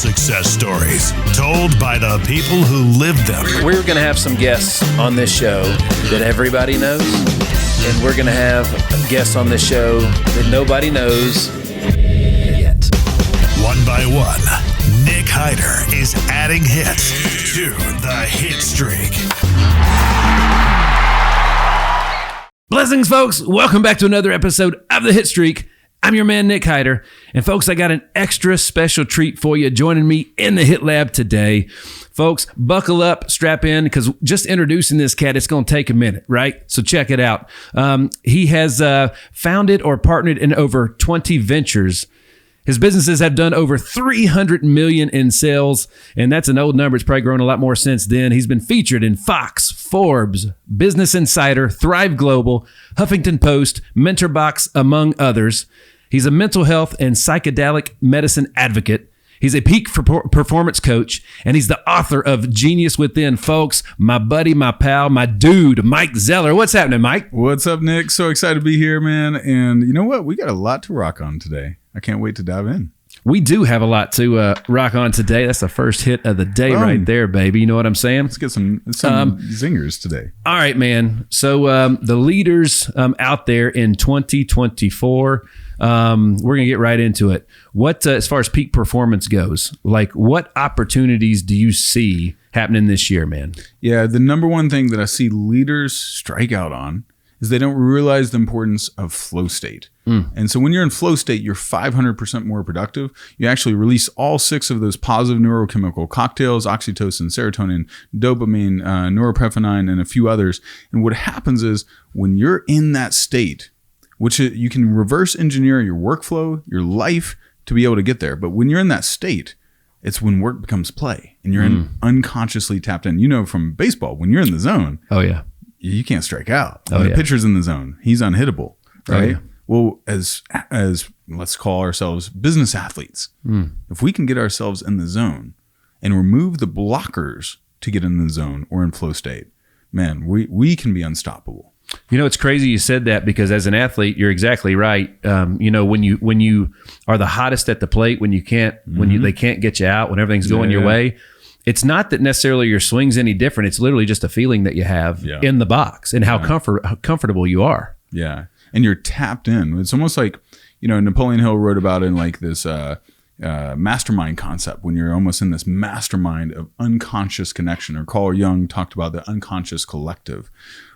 success stories told by the people who lived them. We're going to have some guests on this show that everybody knows, and we're going to have guests on this show that nobody knows yet. One by one, Nick Hyder is adding hits to the Hitstreak. Blessings, folks. Welcome back to another episode of the Hitstreak. I'm your man, Nick Hyder. And folks, I got an extra special treat for you joining me in the Hit Lab today. Folks, buckle up, strap in, because just introducing this cat, it's going to take a minute, right? So check it out. He has founded or partnered in over 20 ventures. His businesses have done over $300 million in sales, and that's an old number. It's probably grown a lot more since then. He's been featured in Fox, Forbes, Business Insider, Thrive Global, Huffington Post, MentorBox, among others. He's a mental health and psychedelic medicine advocate. He's a peak performance coach, and he's the author of Genius Within. Folks, my buddy, my pal, my dude, Mike Zeller. What's happening, Mike? What's up, Nick? So excited to be here, man. And you know what? We got a lot to rock on today. I can't wait to dive in. We do have a lot to rock on today. That's the first hit of the day right there, baby. You know what I'm saying? Let's get some zingers today. All right, man. So the leaders out there in 2024, we're going to get right into it. What, as far as peak performance goes, like what opportunities do you see happening this year, man? Yeah, the number one thing that I see leaders strike out on is they don't realize the importance of flow state. And so when you're in flow state, you're 500% more productive. You actually release all 6 of those positive neurochemical cocktails: oxytocin, serotonin, dopamine, norepinephrine, and a few others. And what happens is when you're in that state, which you can reverse engineer your workflow, your life to be able to get there. But when you're in that state, it's when work becomes play and you're unconsciously tapped in. You know, from baseball, when you're in the zone, you can't strike out. When the pitcher's in the zone, he's unhittable, right? Well, as let's call ourselves business athletes, if we can get ourselves in the zone and remove the blockers to get in the zone or in flow state, man, we can be unstoppable. You know, it's crazy you said that, because as an athlete, you're exactly right. You know, when you are the hottest at the plate, when you can't, they can't get you out, when everything's going your way, it's not that necessarily your swing's any different. It's literally just a feeling that you have in the box and how comfortable you are. Yeah. And you're tapped in. It's almost like, you know, Napoleon Hill wrote about it in like this mastermind concept, when you're almost in this mastermind of unconscious connection, or Carl Jung talked about the unconscious collective.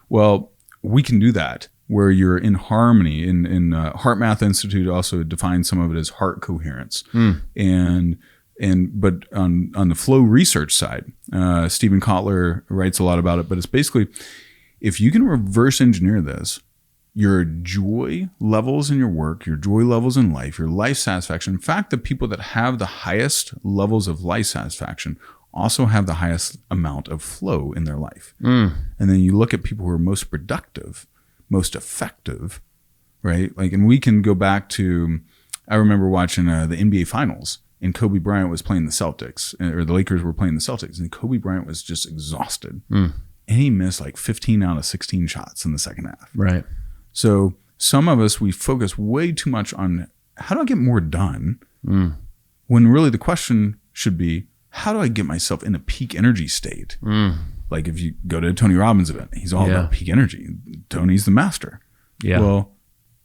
Well, we can do that where you're in harmony. In Heart Math Institute also defines some of it as heart coherence. But on the flow research side, Stephen Kotler writes a lot about it, but it's basically, if you can reverse engineer this, your joy levels in your work, your joy levels in life, your life satisfaction. In fact, the people that have the highest levels of life satisfaction also have the highest amount of flow in their life. And then you look at people who are most productive, most effective, right? Like, and we can go back to, I remember watching the NBA Finals, and Kobe Bryant was playing the Celtics, or the Lakers were playing the Celtics, and Kobe Bryant was just exhausted. And he missed like 15 out of 16 shots in the second half. Right. So some of us, we focus way too much on how do I get more done, when really the question should be, how do I get myself in a peak energy state? Like if you go to a Tony Robbins event, he's all about peak energy. Tony's the master. Well,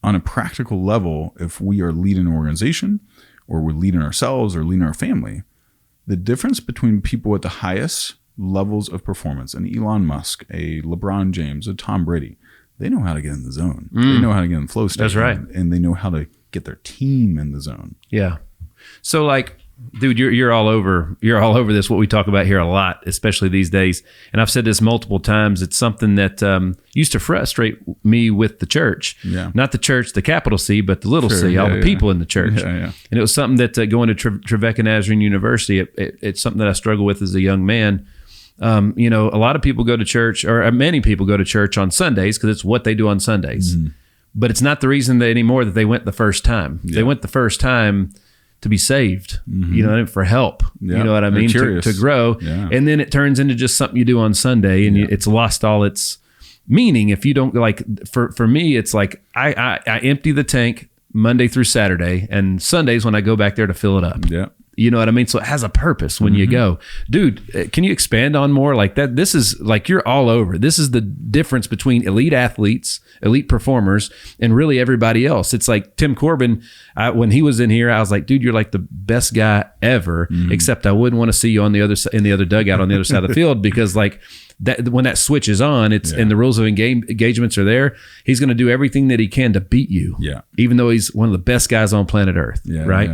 on a practical level, if we are leading an organization, or we're leading ourselves or leading our family, the difference between people at the highest levels of performance, an Elon Musk, a LeBron James, a Tom Brady, they know how to get in the zone. They know how to get in flow state. That's right. And they know how to get their team in the zone. Yeah. So like, dude, you're all over this, what we talk about here a lot, especially these days. And I've said this multiple times. It's something that used to frustrate me with the church. Not the church, the capital C, but the little c, all the people in the church. And it was something that going to Trevecca Nazarene University, it's something that I struggle with as a young man. You know, a lot of people go to church, or many people go to church on Sundays because it's what they do on Sundays. But it's not the reason anymore that they went the first time. They went the first time to be saved, you know, for help, you know what I mean? To grow. And then it turns into just something you do on Sunday, and it's lost all its meaning. If you don't, like, for me, it's like I empty the tank Monday through Saturday, and Sundays when I go back there to fill it up. You know what I mean? So it has a purpose when you go. Dude, can you expand on more like that? This is like, you're all over. This is the difference between elite athletes, elite performers, and really everybody else. It's like Tim Corbin, when he was in here, I was like, dude, you're like the best guy ever, except I wouldn't want to see you on the other in the other dugout on the other side of the field, because like that, when that switch is on, it's and the rules of engagements are there, he's going to do everything that he can to beat you. Yeah. Even though he's one of the best guys on planet Earth. Yeah. Right.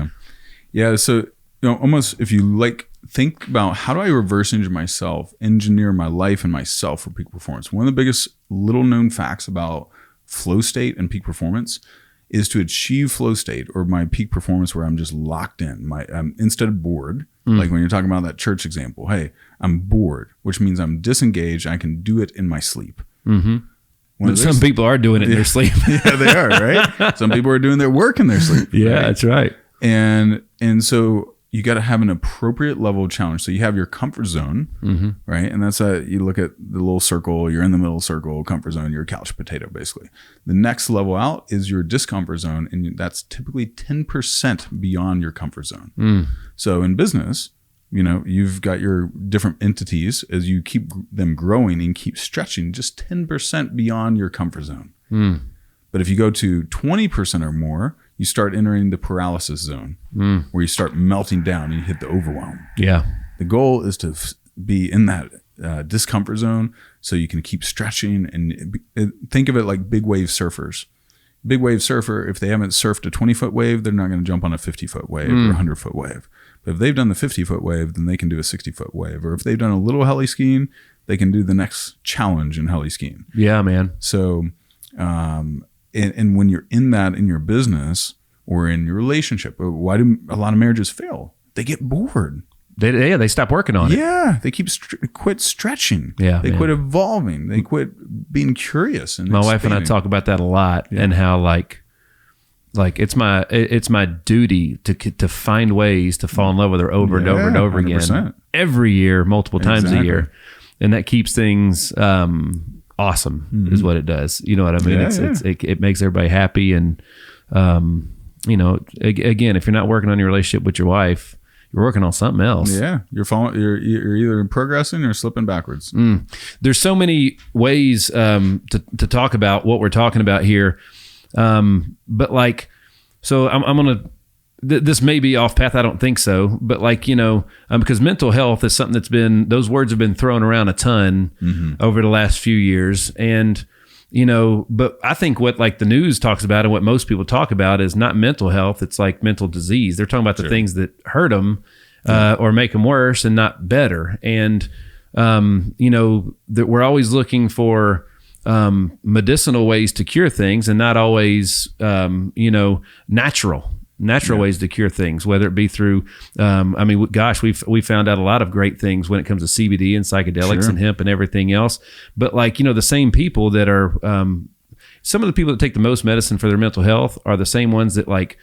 Yeah. So, almost if you like think about how do I reverse engineer my life and myself for peak performance. One of the biggest little known facts about flow state and peak performance is to achieve flow state or my peak performance where I'm just locked in. Instead of bored, like when you're talking about that church example, hey, I'm bored, which means I'm disengaged. I can do it in my sleep. Some people are doing it in their sleep. Yeah, they are, right? Some people are doing their work in their sleep. Yeah, right? That's right. And so you got to have an appropriate level of challenge. So you have your comfort zone, right? And that's you look at the little circle, you're in the middle circle, comfort zone, you're a couch potato, basically. The next level out is your discomfort zone. And that's typically 10% beyond your comfort zone. So in business, you've got your different entities as you keep them growing and keep stretching just 10% beyond your comfort zone. But if you go to 20% or more, you start entering the paralysis zone where you start melting down and you hit the overwhelm. Yeah. The goal is to be in that discomfort zone so you can keep stretching, and think of it like big wave surfers. Big wave surfer, if they haven't surfed a 20-foot wave, they're not going to jump on a 50-foot wave or a 100-foot wave. But if they've done the 50-foot wave, then they can do a 60-foot wave. Or if they've done a little heli skiing, they can do the next challenge in heli skiing. Yeah, man. So, and when you're in that in your business or in your relationship, why do a lot of marriages fail? They get bored. They stop working on it. Yeah, they quit stretching. Yeah, they quit evolving. They quit being curious. And my wife and I talk about that a lot, and how like it's my duty to find ways to fall in love with her over and over and over 100%. Again every year, multiple times a year, and that keeps things awesome. Is what it does. You know what I mean? It makes everybody happy, and again, if you're not working on your relationship with your wife, you're working on something else. Yeah, you're either progressing or slipping backwards. There's so many ways to talk about what we're talking about here, but like, so I'm gonna. This may be off path. I don't think so, but like, because mental health is something those words have been thrown around a ton over the last few years, and but I think what like the news talks about and what most people talk about is not mental health. It's like mental disease. They're talking about the things that hurt them or make them worse and not better. And, that we're always looking for medicinal ways to cure things and not always, natural ways to cure things, whether it be through, we found out a lot of great things when it comes to CBD and psychedelics and hemp and everything else. But like, the same people that are, some of the people that take the most medicine for their mental health are the same ones that like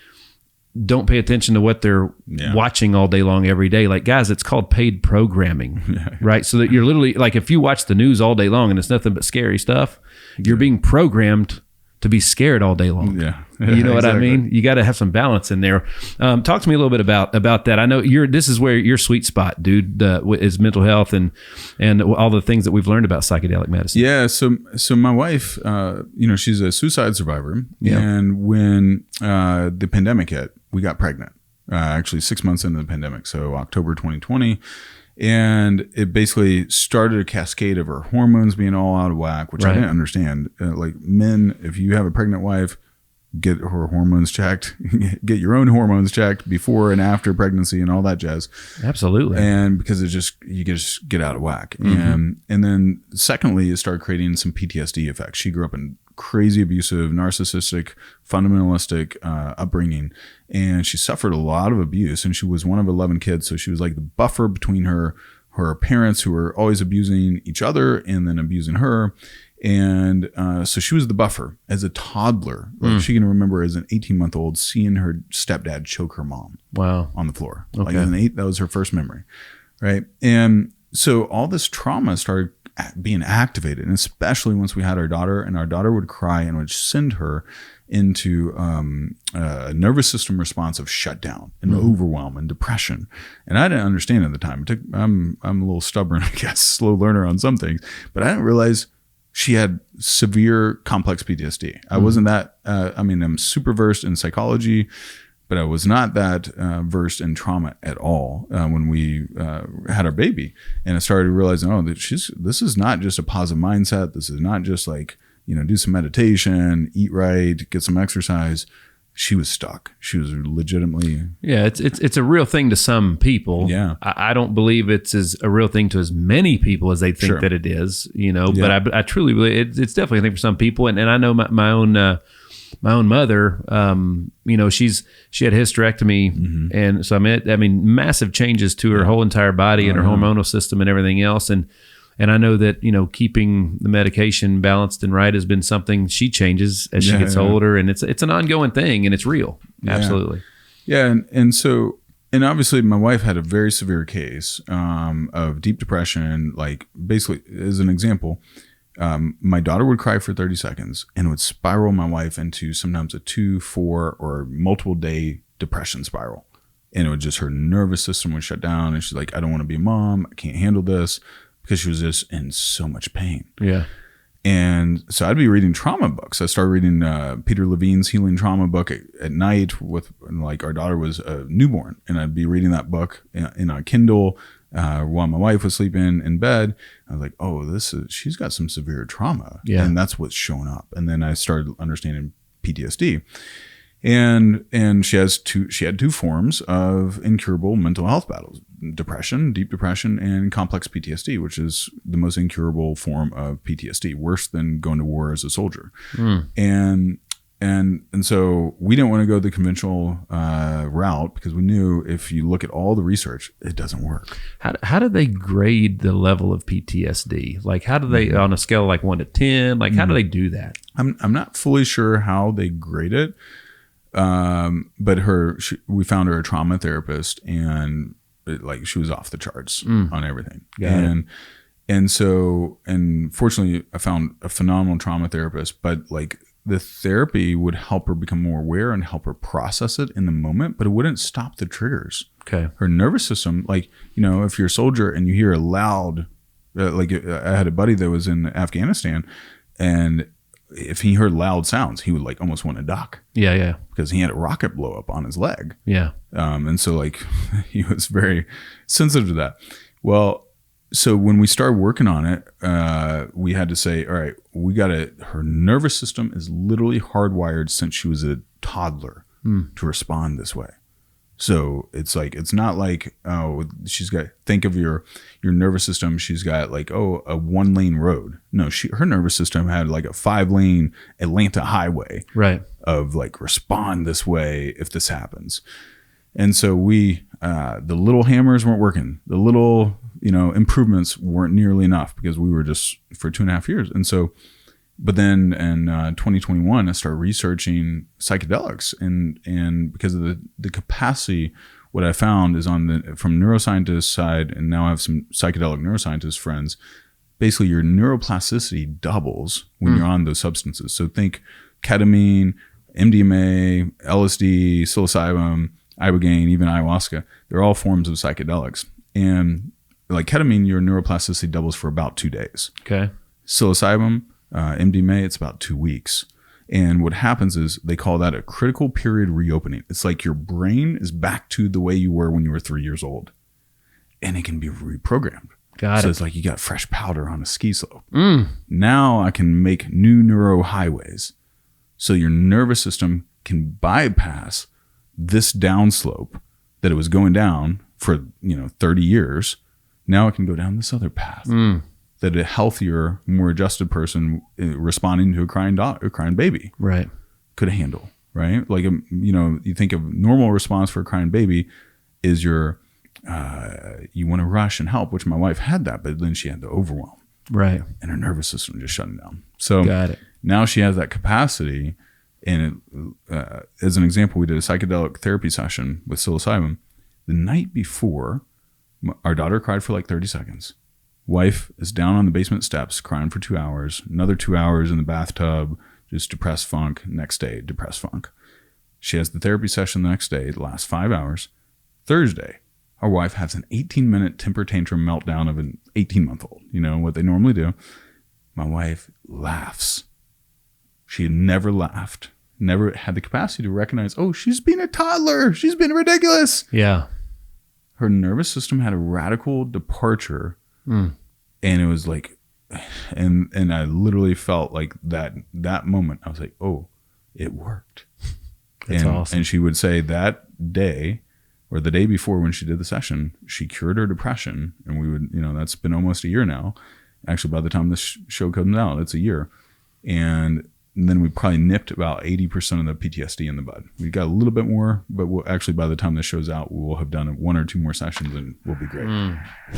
don't pay attention to what they're watching all day long every day. Like, guys, it's called paid programming, right? So that you're literally like, if you watch the news all day long and it's nothing but scary stuff, you're being programmed to be scared all day long. You know what I mean? You got to have some balance in there. Talk to me a little bit about that. I know this is where your sweet spot, dude, is mental health and all the things that we've learned about psychedelic medicine. Yeah. So my wife, she's a suicide survivor. And when the pandemic hit, we got pregnant, actually 6 months into the pandemic. So October 2020. And it basically started a cascade of her hormones being all out of whack, which I didn't understand. Like men, if you have a pregnant wife, get her hormones checked, get your own hormones checked before and after pregnancy and all that jazz. Absolutely. And because you just get out of whack. And then secondly, it started creating some PTSD effects. She grew up in crazy abusive, narcissistic, fundamentalistic upbringing, and she suffered a lot of abuse, and she was one of 11 kids, so she was like the buffer between her parents, who were always abusing each other and then abusing her. And so she was the buffer as a toddler. Like she can remember as an 18-month-old seeing her stepdad choke her mom on the floor. Like that was her first memory, right? And so all this trauma started being activated. And especially once we had our daughter, and our daughter would cry and would send her into a nervous system response of shutdown and overwhelm and depression. And I didn't understand at the time. I'm a little stubborn, I guess, slow learner on some things, but I didn't realize she had severe complex PTSD. I wasn't that, I'm super versed in psychology, but I was not that versed in trauma at all when we had our baby. And I started realizing, this is not just a positive mindset. This is not just like, do some meditation, eat right, get some exercise. She was stuck. She was legitimately. Yeah, it's a real thing to some people. Yeah. I don't believe it's as a real thing to as many people as they think that it is, but I truly believe it's definitely a thing for some people. And I know my own mother, she had hysterectomy. And so massive changes to her whole entire body and her hormonal system and everything else. And I know that, keeping the medication balanced and right has been something she changes as she gets older, and it's an ongoing thing, and it's real. Yeah. Absolutely. Yeah. And so obviously my wife had a very severe case of deep depression. Like, basically, as an example, my daughter would cry for 30 seconds and would spiral my wife into sometimes a 2, 4, or multiple day depression spiral. And it would just, her nervous system would shut down, and she's like, I don't want to be a mom. I can't handle this, because she was just in so much pain. Yeah. And so I'd be reading trauma books. I started reading Peter Levine's Healing Trauma book at night with, like, our daughter was a newborn, and I'd be reading that book in a Kindle while my wife was sleeping in bed. I was like, she's got some severe trauma. Yeah. And that's what's showing up. And then I started understanding PTSD. And she had 2 forms of incurable mental health battles: depression, deep depression, and complex PTSD, which is the most incurable form of PTSD, worse than going to war as a soldier. And so we didn't want to go the conventional route, because we knew if you look at all the research, it doesn't work. How do they grade the level of PTSD? Like, how do they, on a scale of like 1 to 10, like how do they do that? I'm not fully sure how they grade it. But we found her a trauma therapist, and she was off the charts on everything. And fortunately I found a phenomenal trauma therapist, but like, the therapy would help her become more aware and help her process it in the moment, but it wouldn't stop the triggers. Okay. Her nervous system, like, if you're a soldier and you hear a loud, I had a buddy that was in Afghanistan, and if he heard loud sounds, he would like almost want to duck. Yeah. Because he had a rocket blow up on his leg. Yeah. And so like, he was very sensitive to that. Well, so when we started working on it, we had to say, all right, her nervous system is literally hardwired since she was a toddler to respond this way. So it's like, it's not like, think of your nervous system. She's got like, a 1-lane road. No, her nervous system had like a 5-lane Atlanta highway. Right. Of like, respond this way if this happens. And so the little hammers weren't working. The little, improvements weren't nearly enough, because we were just for 2.5 years. And so, but then in 2021, I started researching psychedelics, and because of the capacity, what I found is from neuroscientist side, and now I have some psychedelic neuroscientist friends, basically your neuroplasticity doubles when you're on those substances. So think ketamine, MDMA, LSD, psilocybin, ibogaine, even ayahuasca. They're all forms of psychedelics. And like ketamine, your neuroplasticity doubles for about 2 days. Okay. Psilocybin, MDMA, it's about 2 weeks. And what happens is they call that a critical period reopening. It's like your brain is back to the way you were when you were 3 years old, and it can be reprogrammed. So it's like you got fresh powder on a ski slope. Now I can make new neuro highways. So your nervous system can bypass this downslope that it was going down for 30 years. Now it can go down this other path that a healthier, more adjusted person responding to a crying baby could handle, right? Like, you think of normal response for a crying baby is you want to rush and help, which my wife had that, but then she had the overwhelm. Right. And her nervous system just shutting down. So got it. Now she has that capacity. And as an example, we did a psychedelic therapy session with psilocybin. The night before, our daughter cried for like 30 seconds. Wife is down on the basement steps crying for 2 hours. Another 2 hours in the bathtub, just depressed funk. Next day, depressed funk. She has the therapy session the next day. It lasts 5 hours. Thursday, our wife has an 18-minute temper tantrum meltdown of an 18-month-old. You know, what they normally do. My wife laughs. She had never laughed. Never had the capacity to recognize, oh, she's being a toddler. She's being ridiculous. Yeah. Her nervous system had a radical departure. And it was like, and I literally felt like that moment. I was like, oh, it worked. That's awesome. And she would say that day or the day before when she did the session, she cured her depression. And we would, that's been almost a year now. Actually, by the time this show comes out, it's a year. And then we probably nipped about 80% of the PTSD in the bud. We got a little bit more, but we'll actually, by the time this show's out, we'll have done 1 or 2 more sessions and we'll be great.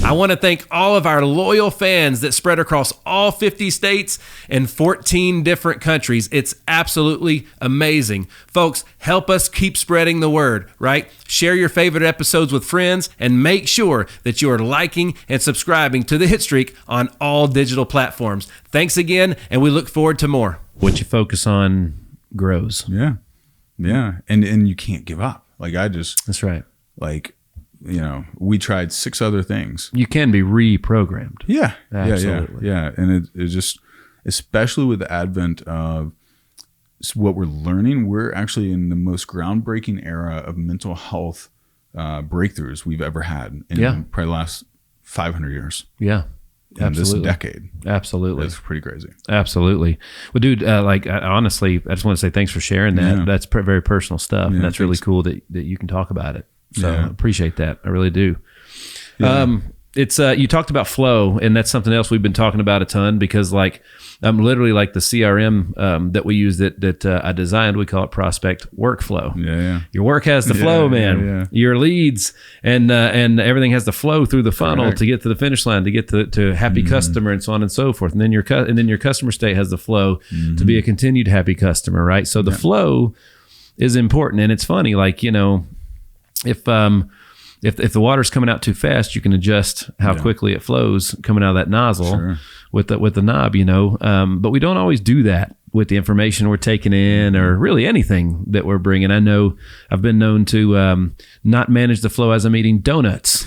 I want to thank all of our loyal fans that spread across all 50 states and 14 different countries. It's absolutely amazing. Folks, help us keep spreading the word, right? Share your favorite episodes with friends and make sure that you are liking and subscribing to the Hitstreak on all digital platforms. Thanks again, and we look forward to more. What you focus on grows. Yeah. And you can't give up. That's right. We tried 6 other things. You can be reprogrammed. Yeah. Absolutely. Yeah. And it just, especially with the advent of what we're learning, we're actually in the most groundbreaking era of mental health breakthroughs we've ever had in probably the last 500 years. Yeah. In this decade. Absolutely. That's pretty crazy. Absolutely. Well, dude, honestly, I just want to say thanks for sharing that. Yeah. That's very personal stuff. And that's really cool that you can talk about it. So I appreciate that. I really do. Yeah. It's you talked about flow, and that's something else we've been talking about a ton because literally the CRM that we use that I designed, we call it prospect workflow. Yeah. Your work has the flow, man. Yeah. Your leads and everything has the flow through the funnel to get to the finish line, to get to happy customer and so on and so forth. And then your customer state has the flow to be a continued happy customer, right? So the flow is important, and it's funny, if the water's coming out too fast, you can adjust how quickly it flows coming out of that nozzle with the knob, But we don't always do that with the information we're taking in or really anything that we're bringing. I know I've been known to not manage the flow as I'm eating donuts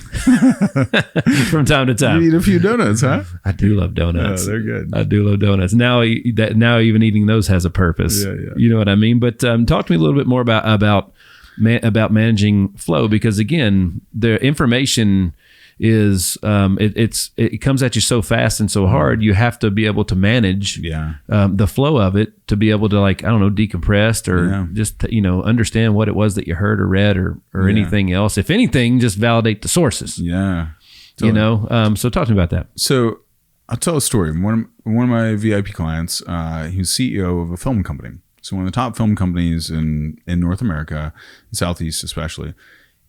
from time to time. You eat a few donuts, huh? I do love donuts. Oh, they're good. I do love donuts. Now even eating those has a purpose. Yeah. You know what I mean? But talk to me a little bit more about managing flow, because again, the information is it comes at you so fast and so hard. You have to be able to manage the flow of it to be able to decompress or just understand what it was that you heard or read or anything else. If anything, just validate the sources. Yeah, totally. So talk to me about that. So I'll tell a story. One of my VIP clients, he's CEO of a film company. So one of the top film companies in North America, Southeast especially.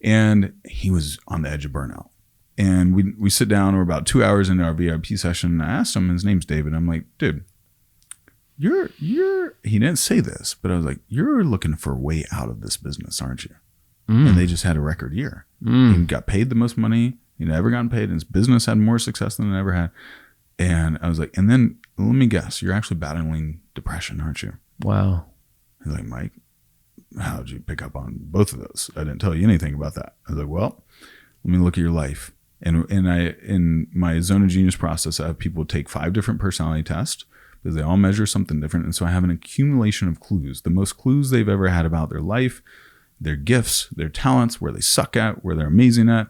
And he was on the edge of burnout. And we sit down, we're about 2 hours into our VIP session. And I asked him, his name's David. I'm like, dude, you're, he didn't say this, but I was like, you're looking for a way out of this business, aren't you? And they just had a record year. He got paid the most money he'd ever gotten paid. And his business had more success than it ever had. And I was like, and then let me guess, you're actually battling depression, aren't you? Wow. He's like, Mike, how did you pick up on both of those? I didn't tell you anything about that. I was like, well, let me look at your life. And in my Zone of Genius process, I have people take 5 different personality tests because they all measure something different. And so I have an accumulation of clues, the most clues they've ever had about their life, their gifts, their talents, where they suck at, where they're amazing at.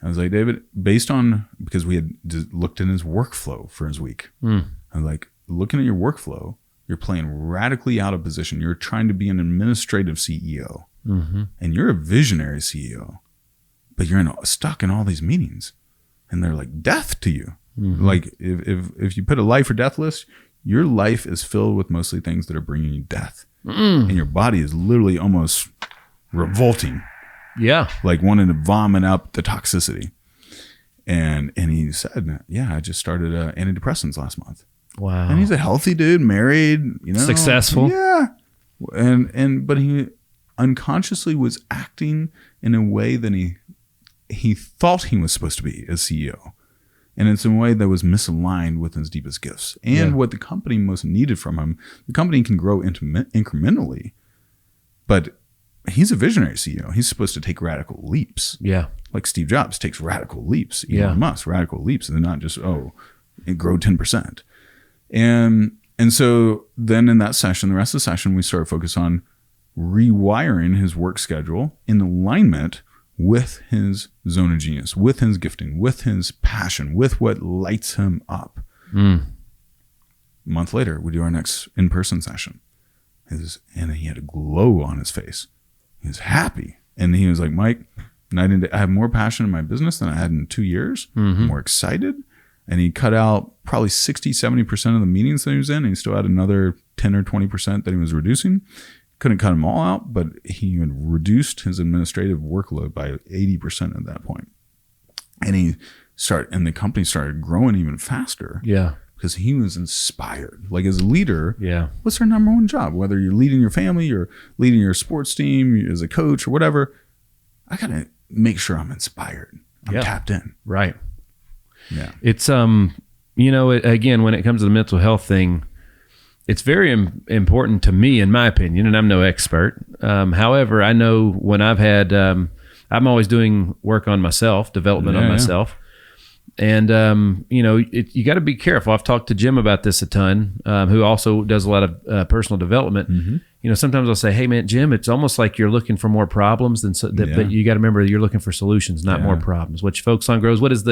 I was like, David, because we had looked in his workflow for his week. I was like, looking at your workflow, you're playing radically out of position. You're trying to be an administrative CEO, and you're a visionary CEO, but you're stuck in all these meetings, and they're like death to you. Like if you put a life or death list, your life is filled with mostly things that are bringing you death, and your body is literally almost revolting. Yeah, like wanting to vomit up the toxicity. And he said, I just started antidepressants last month. Wow. And he's a healthy dude, married, successful. Yeah. But he unconsciously was acting in a way that he thought he was supposed to be as CEO. And it's in a way that was misaligned with his deepest gifts and what the company most needed from him. The company can grow incrementally, but he's a visionary CEO. He's supposed to take radical leaps. Yeah. Like Steve Jobs takes radical leaps. Elon Musk, radical leaps. And they're not just, it grow 10%. And so then in that session, the rest of the session, we started focus on rewiring his work schedule in alignment with his zone of genius, with his gifting, with his passion, with what lights him up. A month later, we do our next in-person session. And he had a glow on his face. He was happy. And he was like, Mike, I have more passion in my business than I had in 2 years. I'm more excited. And he cut out probably 60-70% of the meetings that he was in. And he still had another 10 or 20% that he was reducing. Couldn't cut them all out, but he had reduced his administrative workload by 80% at that point. And the company started growing even faster. Yeah. Because he was inspired. Like as a leader, what's our number one job? Whether you're leading your family, you're leading your sports team, as a coach or whatever, I gotta make sure I'm inspired. I'm tapped in. Right. Yeah. It's again, when it comes to the mental health thing, it's very important to me, in my opinion, and I'm no expert. However, I know when I've had, I'm always doing work on myself, development on myself. And, you got to be careful. I've talked to Jim about this a ton, who also does a lot of personal development. Sometimes I'll say, hey, man, Jim, it's almost like you're looking for more problems but you got to remember you're looking for solutions, not more problems. What you focus on grows. What is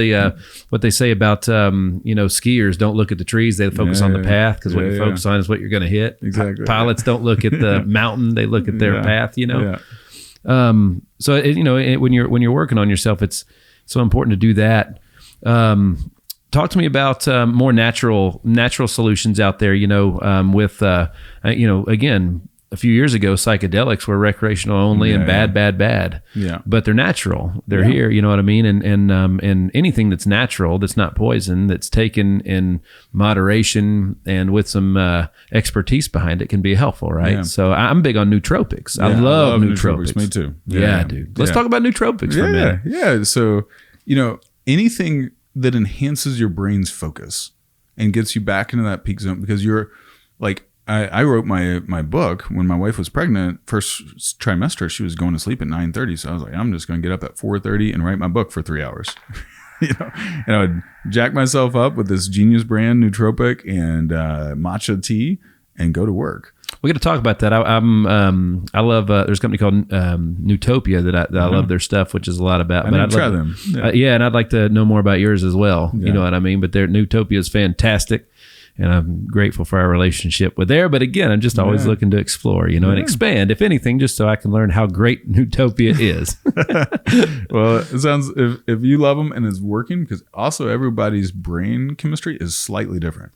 what they say about, skiers don't look at the trees. They focus on the path because what you focus on is what you're going to hit. Exactly. Pilots don't look at the mountain. They look at their path, So, when you're working on yourself, it's so important to do that. Talk to me about more natural solutions out there. With again, a few years ago, psychedelics were recreational only and bad. Yeah, but they're natural. They're here. You know what I mean? And anything that's natural, that's not poison, that's taken in moderation and with some expertise behind it, can be helpful, right? Yeah. So I'm big on nootropics. I love nootropics. Me too. Yeah, dude. Let's talk about nootropics for a minute. Yeah. So anything that enhances your brain's focus and gets you back into that peak zone, because you're like, I wrote my book when my wife was pregnant. First trimester, she was going to sleep at 9:30. So I was like, I'm just going to get up at 4:30 and write my book for 3 hours. And I would jack myself up with this Genius brand nootropic and matcha tea and go to work. We got to talk about that. I love. There's a company called Newtopia that I love their stuff, which is a lot about. I'd try them. And I'd like to know more about yours as well. Yeah. You know what I mean? But their Newtopia is fantastic, and I'm grateful for our relationship with there. But again, I'm just always looking to explore, and expand, if anything, just so I can learn how great Newtopia is. Well, it sounds if you love them and it's working, because also everybody's brain chemistry is slightly different.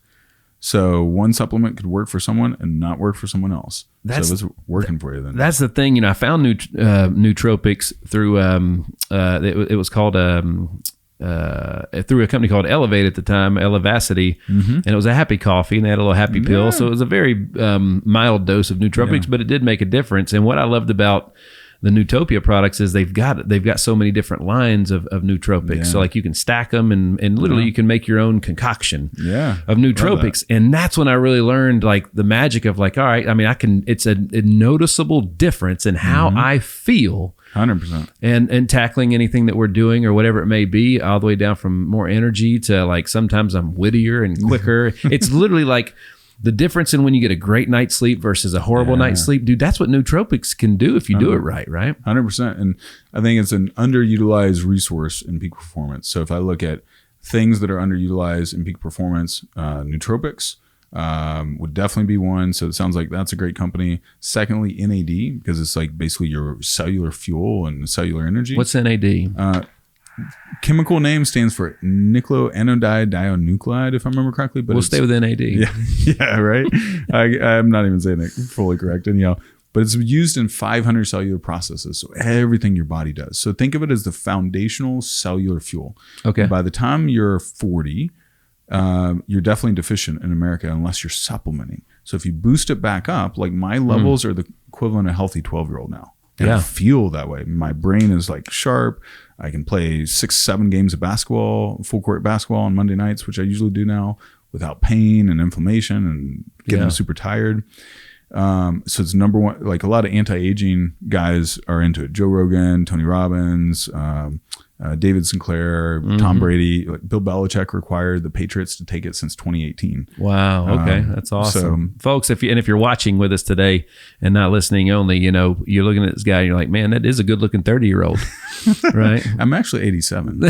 So one supplement could work for someone and not work for someone else. So it's working for you then. That's the thing. I found nootropics through it was called through a company called Elevate at the time, Elevacity, and it was a happy coffee, and they had a little happy pill. So it was a very mild dose of nootropics, but it did make a difference. And what I loved about the Newtopia products is they've got so many different lines of nootropics. Yeah. So like you can stack them and literally you can make your own concoction of nootropics. And that's when I really learned like the magic of like, all right, I mean, it's a noticeable difference in how I feel. 100%. And tackling anything that we're doing or whatever it may be, all the way down from more energy to like sometimes I'm wittier and quicker. It's literally like the difference in when you get a great night's sleep versus a horrible night's sleep, dude, that's what nootropics can do if you do it right? 100%. And I think it's an underutilized resource in peak performance. So if I look at things that are underutilized in peak performance, nootropics would definitely be one. So it sounds like that's a great company. Secondly, NAD, because it's like basically your cellular fuel and cellular energy. What's NAD? Chemical name stands for nucleoanodide dinucleotide, if I remember correctly. But we'll stay with NAD. Yeah, right. I'm not even saying it fully correct, and but it's used in 500 cellular processes, so everything your body does. So think of it as the foundational cellular fuel. Okay. By the time you're 40, you're definitely deficient in America unless you're supplementing. So if you boost it back up, like my levels are the equivalent of a healthy 12-year-old now. And I feel that way. My brain is like sharp. I can play 6-7 games of basketball, full court basketball on Monday nights, which I usually do now, without pain and inflammation and getting super tired. So it's number one. Like a lot of anti-aging guys are into it. Joe Rogan, Tony Robbins, David Sinclair, Tom Brady. Like Bill Belichick required the Patriots to take it since 2018. Wow. Okay. That's awesome. So, folks, if you're watching with us today and not listening only, you know, you're looking at this guy and you're like, man, that is a good looking 30-year-old. Right? I'm actually 87.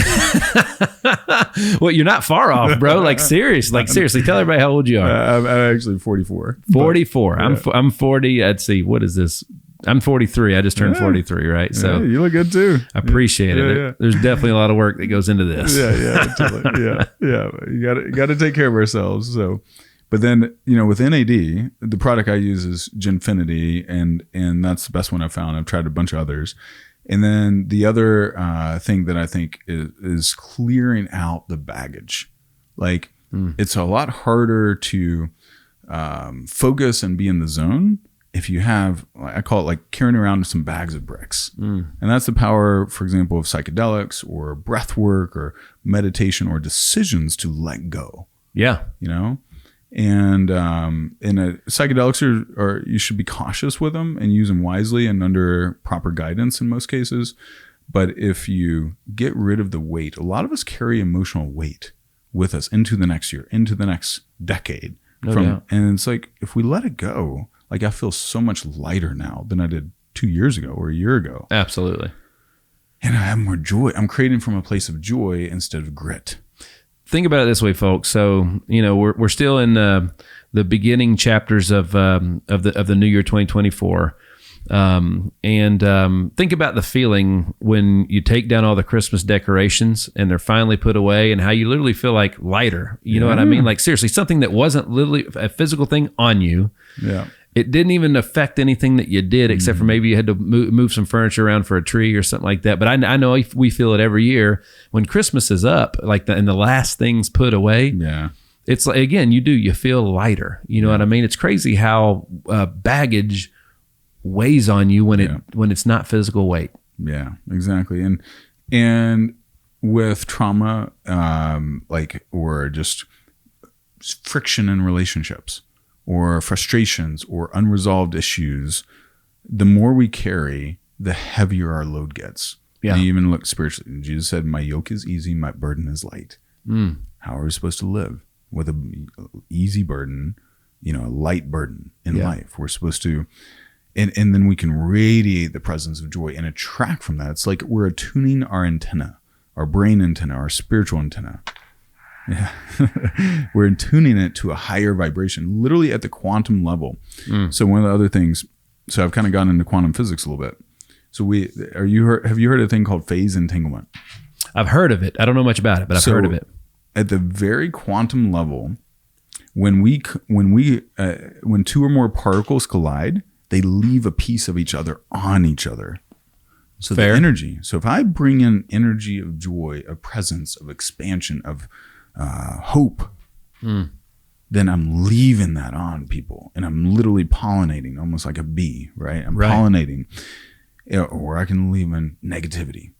Well, you're not far off, bro. Like seriously, tell everybody how old you are. I'm actually 44. 44. Yeah. I'm 40. Let's see. What is this? I'm 43. I just turned 43, right? So you look good too. I appreciate it. Yeah. There's definitely a lot of work that goes into this. Totally. Yeah. You got to take care of ourselves. So, but then, you know, with NAD, the product I use is Ginfinity, and that's the best one I've found. I've tried a bunch of others. And then the other thing that I think is clearing out the baggage. Like it's a lot harder to focus and be in the zone if you have, I call it like carrying around some bags of bricks. And that's the power, for example, of psychedelics or breath work or meditation or decisions to let go. Yeah. You know? And psychedelics are you should be cautious with them and use them wisely and under proper guidance in most cases. But if you get rid of the weight, a lot of us carry emotional weight with us into the next year, into the next decade. And it's like, if we let it go, like I feel so much lighter now than I did 2 years ago or a year ago. Absolutely. And I have more joy. I'm creating from a place of joy instead of grit. Think about it this way, folks. So, you know, we're still in the beginning chapters of the new year 2024. Think about the feeling when you take down all the Christmas decorations and they're finally put away, and how you literally feel like lighter. You know what I mean? Like seriously, something that wasn't literally a physical thing on you. Yeah. It didn't even affect anything that you did, except for maybe you had to move some furniture around for a tree or something like that. But I know we feel it every year when Christmas is up, like and the last thing's put away. Yeah. It's like, again, you feel lighter. You know what I mean? It's crazy how baggage weighs on you when it's not physical weight. Yeah, exactly. And with trauma, or just friction in relationships, or frustrations, or unresolved issues, the more we carry, the heavier our load gets. Yeah. And you even look spiritually. Jesus said, "My yoke is easy, my burden is light." How are we supposed to live with an easy burden, a light burden in life? We're supposed to, and then we can radiate the presence of joy and attract from that. It's like we're attuning our antenna, our brain antenna, our spiritual antenna. Yeah. We're tuning it to a higher vibration, literally at the quantum level. So one of the other things, so I've kind of gotten into quantum physics a little bit. So have you heard of a thing called phase entanglement? I've heard of it. I don't know much about it, but I've heard of it. At the very quantum level, when two or more particles collide, they leave a piece of each other on each other. So the energy. So if I bring in energy of joy, of presence, of expansion, of hope, then I'm leaving that on people, and I'm literally pollinating, almost like a bee, right? I'm pollinating, or I can leave in negativity,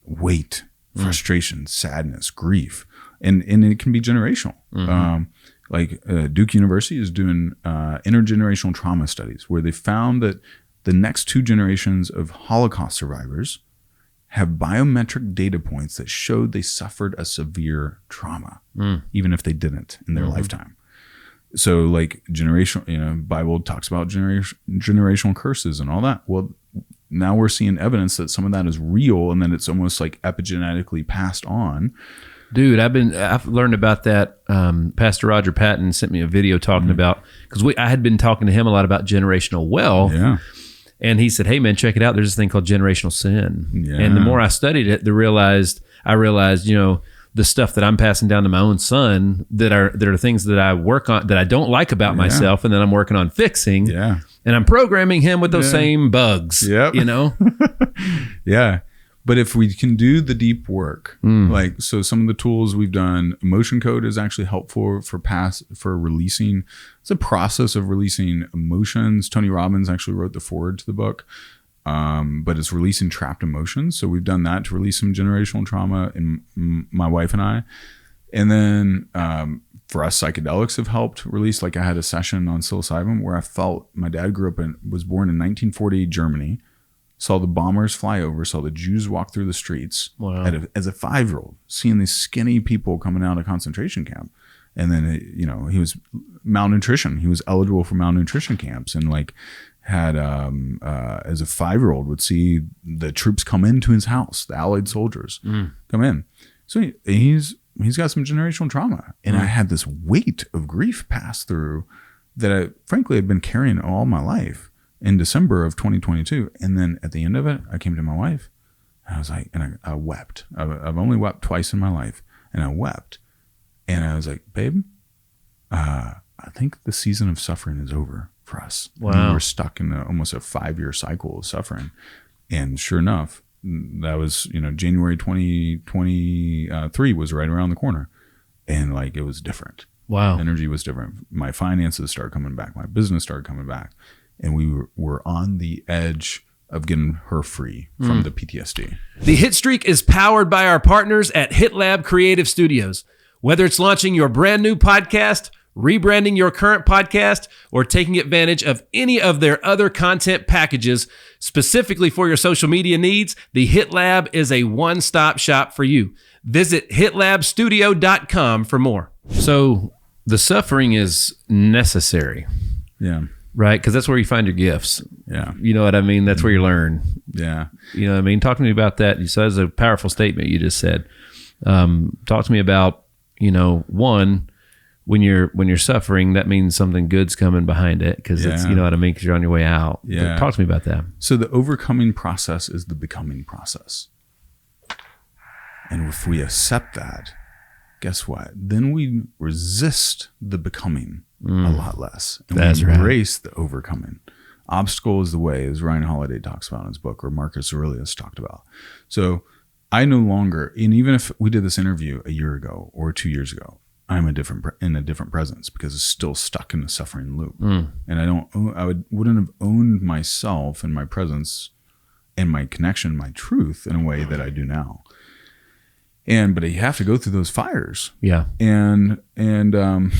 weight, frustration, sadness, grief, and it can be generational. Duke University is doing intergenerational trauma studies where they found that the next 2 generations of Holocaust survivors have biometric data points that showed they suffered a severe trauma, even if they didn't in their lifetime. So like generational, Bible talks about generational curses and all that. Well, now we're seeing evidence that some of that is real, and then it's almost like epigenetically passed on. Dude, I've learned about that. Pastor Roger Patton sent me a video talking about, because I had been talking to him a lot about generational wealth. Yeah. And he said, "Hey man, check it out. There's this thing called generational sin." Yeah. And the more I studied it, I realized, the stuff that I'm passing down to my own son that are things that I work on that I don't like about myself, and that I'm working on fixing. Yeah. And I'm programming him with those same bugs. Yep. Yeah. But if we can do the deep work, so some of the tools we've done, emotion code is actually helpful for releasing. It's a process of releasing emotions. Tony Robbins actually wrote the foreword to the book. but it's releasing trapped emotions. So we've done that to release some generational trauma in my wife and I. And then for us, psychedelics have helped release. Like I had a session on psilocybin where I felt my dad was born in 1948 Germany, saw the bombers fly over, saw the Jews walk through the streets. Wow. As a 5-year-old, seeing these skinny people coming out of concentration camp. And then, he was malnutrition. He was eligible for malnutrition camps, and like had, as a 5-year-old, would see the troops come into his house, the Allied soldiers come in. So he's got some generational trauma. And I had this weight of grief pass through that I frankly had been carrying all my life in December of 2022. And then at the end of it, I came to my wife and I was like, and I wept. I've only wept twice in my life, and I wept. And I was like, babe, I think the season of suffering is over for us. Wow. And we were stuck in almost a 5-year cycle of suffering. And sure enough, that was, January 2023 was right around the corner. And like, it was different. Wow. Energy was different. My finances started coming back. My business started coming back. And we were on the edge of getting her free from the PTSD. The Hitstreak is powered by our partners at HitLab Creative Studios. Whether it's launching your brand new podcast, rebranding your current podcast, or taking advantage of any of their other content packages specifically for your social media needs, the HitLab is a one-stop shop for you. Visit hitlabstudio.com for more. So the suffering is necessary. Yeah. Right? Because that's where you find your gifts. Yeah. You know what I mean? That's where you learn. Yeah. You know what I mean? Talk to me about that. So that's a powerful statement you just said. Talk to me about, one, when you're suffering, that means something good's coming behind it, because it's, you know what I mean? Because you're on your way out. Yeah. But talk to me about that. So the overcoming process is the becoming process. And if we accept that, guess what? Then we resist the becoming a lot less. And That's we right. embrace the overcoming. Obstacle is the way, as Ryan Holiday talks about in his book, or Marcus Aurelius talked about. So I no longer, and even if we did this interview a year ago or 2 years ago, I'm in a different presence, because it's still stuck in the suffering loop. And I wouldn't have owned myself and my presence and my connection, my truth, in a way that I do now. But you have to go through those fires. Yeah. And I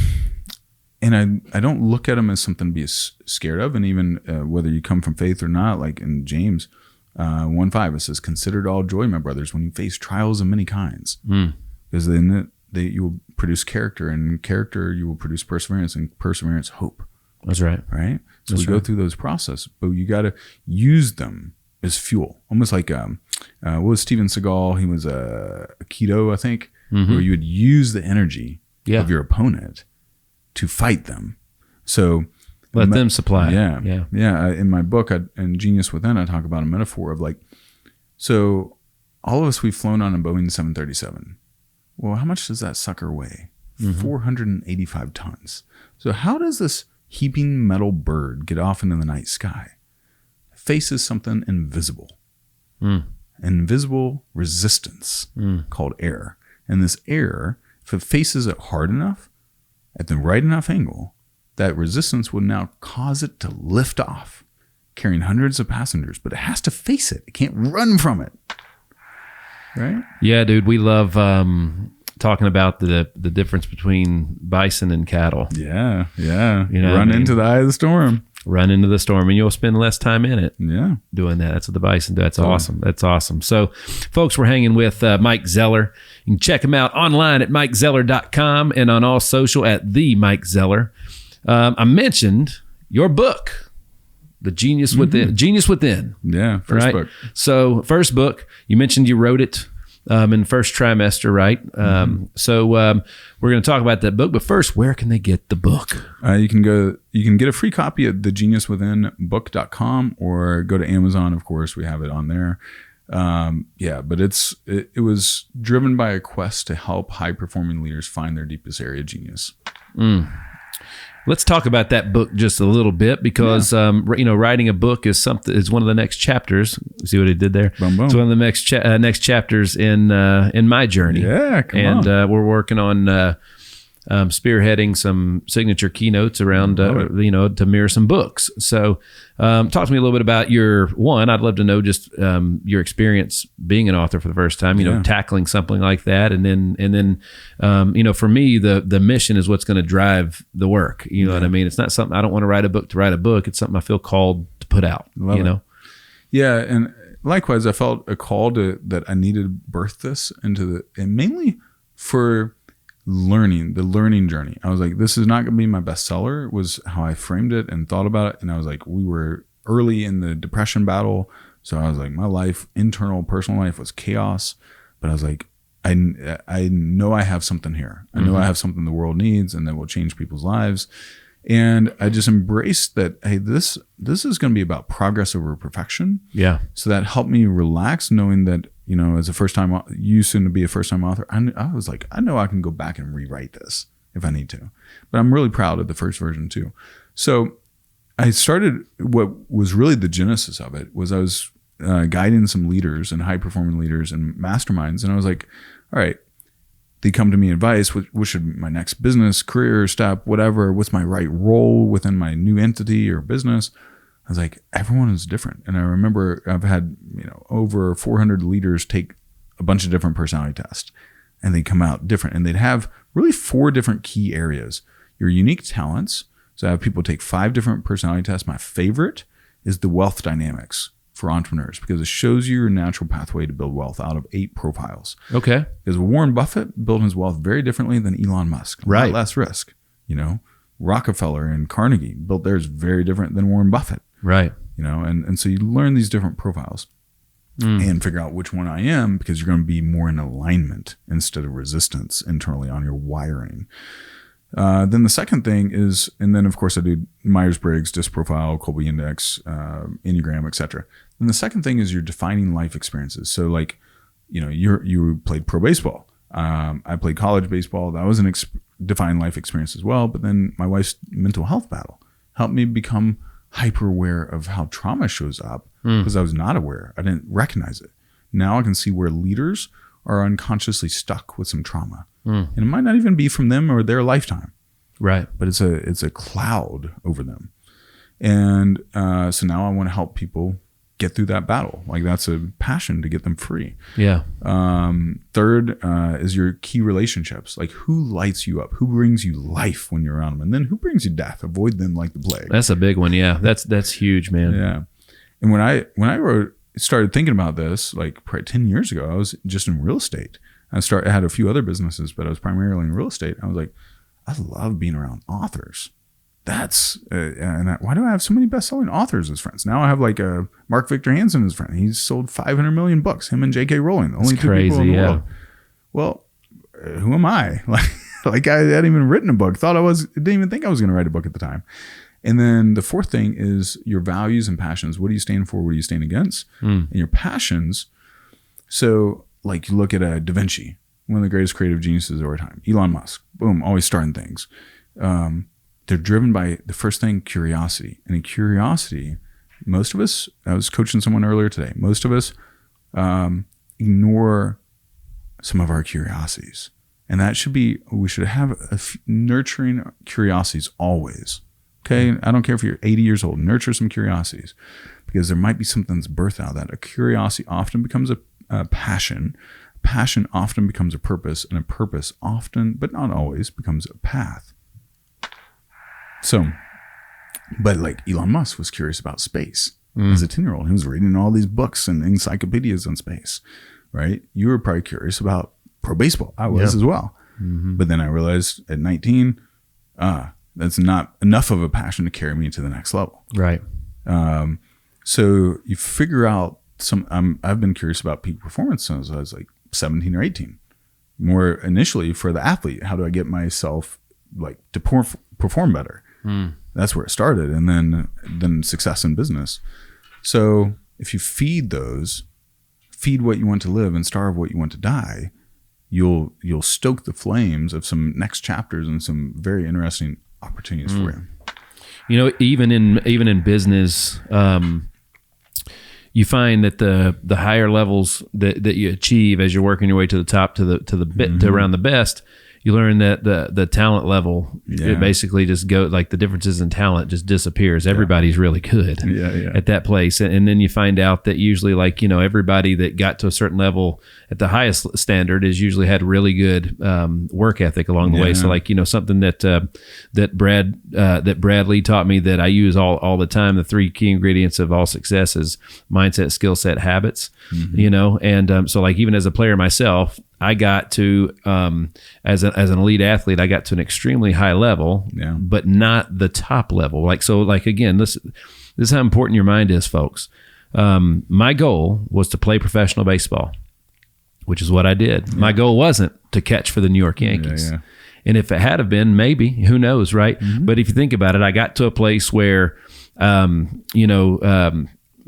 don't look at them as something to be scared of. And even whether you come from faith or not, like in James 1:5, it says, "Consider it all joy, my brothers, when you face trials of many kinds, because then you will produce character, and character you will produce perseverance, and perseverance hope." That's right. Right. So we go through those processes, but you got to use them as fuel, almost like what was Steven Seagal? He was a keto, I think, where you would use the energy of your opponent to fight them. So let them supply. Yeah. In my book, in Genius Within, I talk about a metaphor of like, so all of us, we've flown on a Boeing 737. Well, how much does that sucker weigh? 485 tons. So how does this heaping metal bird get off into the night sky? It faces something invisible. Invisible resistance called air. And this air, if it faces it hard enough, at the right enough angle, that resistance will now cause it to lift off, carrying hundreds of passengers, but it has to face it. It can't run from it. Right? Yeah, dude. We love talking about the difference between bison and cattle. Yeah. Run into the eye of the storm. Run into the storm, and you'll spend less time in it. Yeah. Doing that. That's what the bison do. That's awesome. That's awesome. So, folks, we're hanging with Mike Zeller. You can check him out online at MikeZeller.com and on all social at the Mike Zeller. I mentioned your book, The Genius Within. Genius Within. Yeah. First book. So, first book, you mentioned you wrote it in first trimester, right? So we're going to talk about that book, but first, where can they get the book? You can get a free copy at thegeniuswithinbook.com, or go to Amazon. Of course, we have it on there. But it was driven by a quest to help high performing leaders find their deepest area of genius. Let's talk about that book just a little bit, because writing a book is one of the next chapters. See what I did there? Boom, boom. It's one of the next chapters in my journey. Yeah, come on. We're working on spearheading some signature keynotes around, to mirror some books. So talk to me a little bit about I'd love to know just your experience being an author for the first time, tackling something like that. And then for me, the mission is what's going to drive the work. You know what I mean? It's not something, I don't want to write a book to write a book. It's something I feel called to put out, Yeah. And likewise, I felt a call that I needed to birth this and mainly for the learning journey. I was like, this is not going to be my bestseller, was how I framed it and thought about it. And I was like, we were early in the depression battle. So I was like, my life, internal, personal life was chaos. But I was like, I know I have something here. I know I have something the world needs and that will change people's lives. And I just embraced that, hey, this is going to be about progress over perfection. Yeah. So that helped me relax, knowing that, as a first-time, soon to be a first-time author, I was like, I know I can go back and rewrite this if I need to. But I'm really proud of the first version too. So I started, what was really the genesis of it was I was guiding some leaders and high-performing leaders and masterminds. And I was like, all right, they come to me advice, what should my next business, career step, whatever, what's my right role within my new entity or business? I was like, everyone is different. And I remember I've had, over 400 leaders take a bunch of different personality tests and they come out different. And they'd have really 4 different key areas. Your unique talents. So I have people take 5 different personality tests. My favorite is the wealth dynamics for entrepreneurs, because it shows you your natural pathway to build wealth out of 8 profiles. Okay. Because Warren Buffett built his wealth very differently than Elon Musk. Right. Less risk. Rockefeller and Carnegie built theirs very different than Warren Buffett. Right. And so you learn these different profiles and figure out which one I am, because you're going to be more in alignment instead of resistance internally on your wiring. Then the second thing is, and then of course I do Myers-Briggs, DISC profile, Colby Index, Enneagram, etc. Then the second thing is your defining life experiences. So like, you played pro baseball. I played college baseball. That was an defining life experience as well. But then my wife's mental health battle helped me become hyper aware of how trauma shows up, because I was not aware. I didn't recognize it. Now I can see where leaders are unconsciously stuck with some trauma. And it might not even be from them or their lifetime. Right. But it's a cloud over them. And so now I want to help people get through that battle. Like, that's a passion to get them free. Yeah. Third is your key relationships. Like, who lights you up? Who brings you life when you're around them? And then who brings you death? Avoid them like the plague. That's a big one. Yeah. That's huge, man. Yeah. And when I started thinking about this, like probably 10 years ago, I was just in real estate. I had a few other businesses, but I was primarily in real estate. I was like, I love being around authors. Why do I have so many best-selling authors as friends? Now I have like a Mark Victor Hansen as a friend. He's sold 500 million books. Him and J.K. Rowling, the only 2 people in the world. Well, who am I? Like I hadn't even written a book. Didn't even think I was going to write a book at the time. And then the fourth thing is your values and passions. What do you stand for? What do you stand against? And your passions. So like, you look at Da Vinci, one of the greatest creative geniuses of our time. Elon Musk, boom, always starting things. They're driven by the first thing, curiosity. And in curiosity, most of us, I was coaching someone earlier today, most of us ignore some of our curiosities. And we should have nurturing curiosities always. Okay. I don't care if you're 80 years old, nurture some curiosities, because there might be something that's birthed out of that. A curiosity often becomes a passion. Passion often becomes a purpose, and a purpose often, but not always, becomes a path. So, but like Elon Musk was curious about space as a 10-year-old. He was reading all these books and encyclopedias on space, right? You were probably curious about pro baseball. I was as well. Mm-hmm. But then I realized at 19, that's not enough of a passion to carry me to the next level. Right. So you figure out I've been curious about peak performance since I was like 17 or 18. More initially for the athlete, how do I get myself like to perform better? That's where it started. And then success in business. So if you feed what you want to live and starve what you want to die, you'll stoke the flames of some next chapters and some very interesting opportunities for you. Even in business, you find that the higher levels that you achieve as you're working your way to the top, to around the best, you learn that the talent level, it basically just like the differences in talent just disappears. Everybody's really good at that place. And then you find out that usually like, everybody that got to a certain level at the highest standard is usually had really good work ethic along the way. So like, something that Brad Lee taught me that I use all the time, the 3 key ingredients of all success is mindset, skill set, habits, and so like even as a player myself, I got to, as an elite athlete, I got to an extremely high level, but not the top level. Like, so like, again, this is how important your mind is, folks. My goal was to play professional baseball, which is what I did. Yeah. My goal wasn't to catch for the New York Yankees. And if it had have been, maybe, who knows, right? Mm-hmm. But if you think about it, I got to a place where,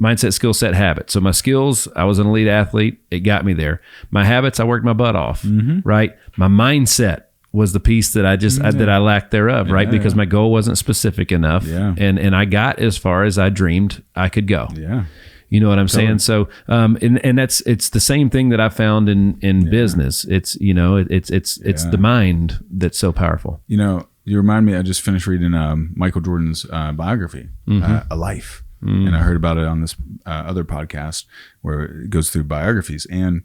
mindset, skill set, habit. So my skills, I was an elite athlete. It got me there. My habits, I worked my butt off, right? My mindset was the piece that that I lacked thereof, right? Because my goal wasn't specific enough, and I got as far as I dreamed I could go. Yeah, you know what I'm saying? So, and it's the same thing that I found in business. It's it's the mind that's so powerful. You remind me. I just finished reading Michael Jordan's biography, A Life. And I heard about it on this other podcast where it goes through biographies. And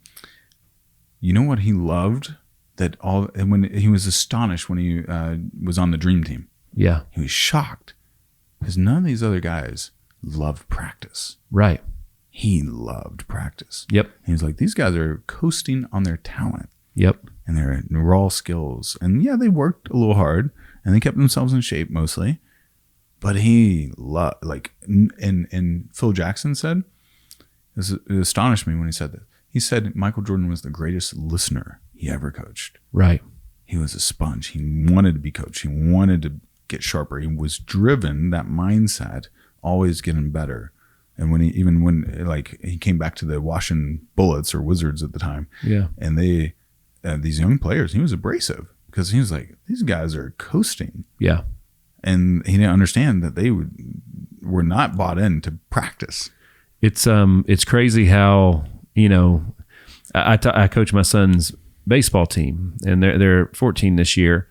you know what he loved? And when he was astonished when he was on the dream team. Yeah. He was shocked because none of these other guys loved practice. Right. He loved practice. Yep. He was like, these guys are coasting on their talent. Yep. And their raw skills. And they worked a little hard and they kept themselves in shape mostly. But he loved, and Phil Jackson said, it astonished me when he said that. He said Michael Jordan was the greatest listener he ever coached. Right. He was a sponge. He wanted to be coached. He wanted to get sharper. He was driven, that mindset, always getting better. And when he came back to the Washington Bullets or Wizards at the time, and they, these young players, he was abrasive because he was like, these guys are coasting. Yeah. And he didn't understand that they were not bought in to practice. It's crazy how, I coach my son's baseball team, and they're 14 this year.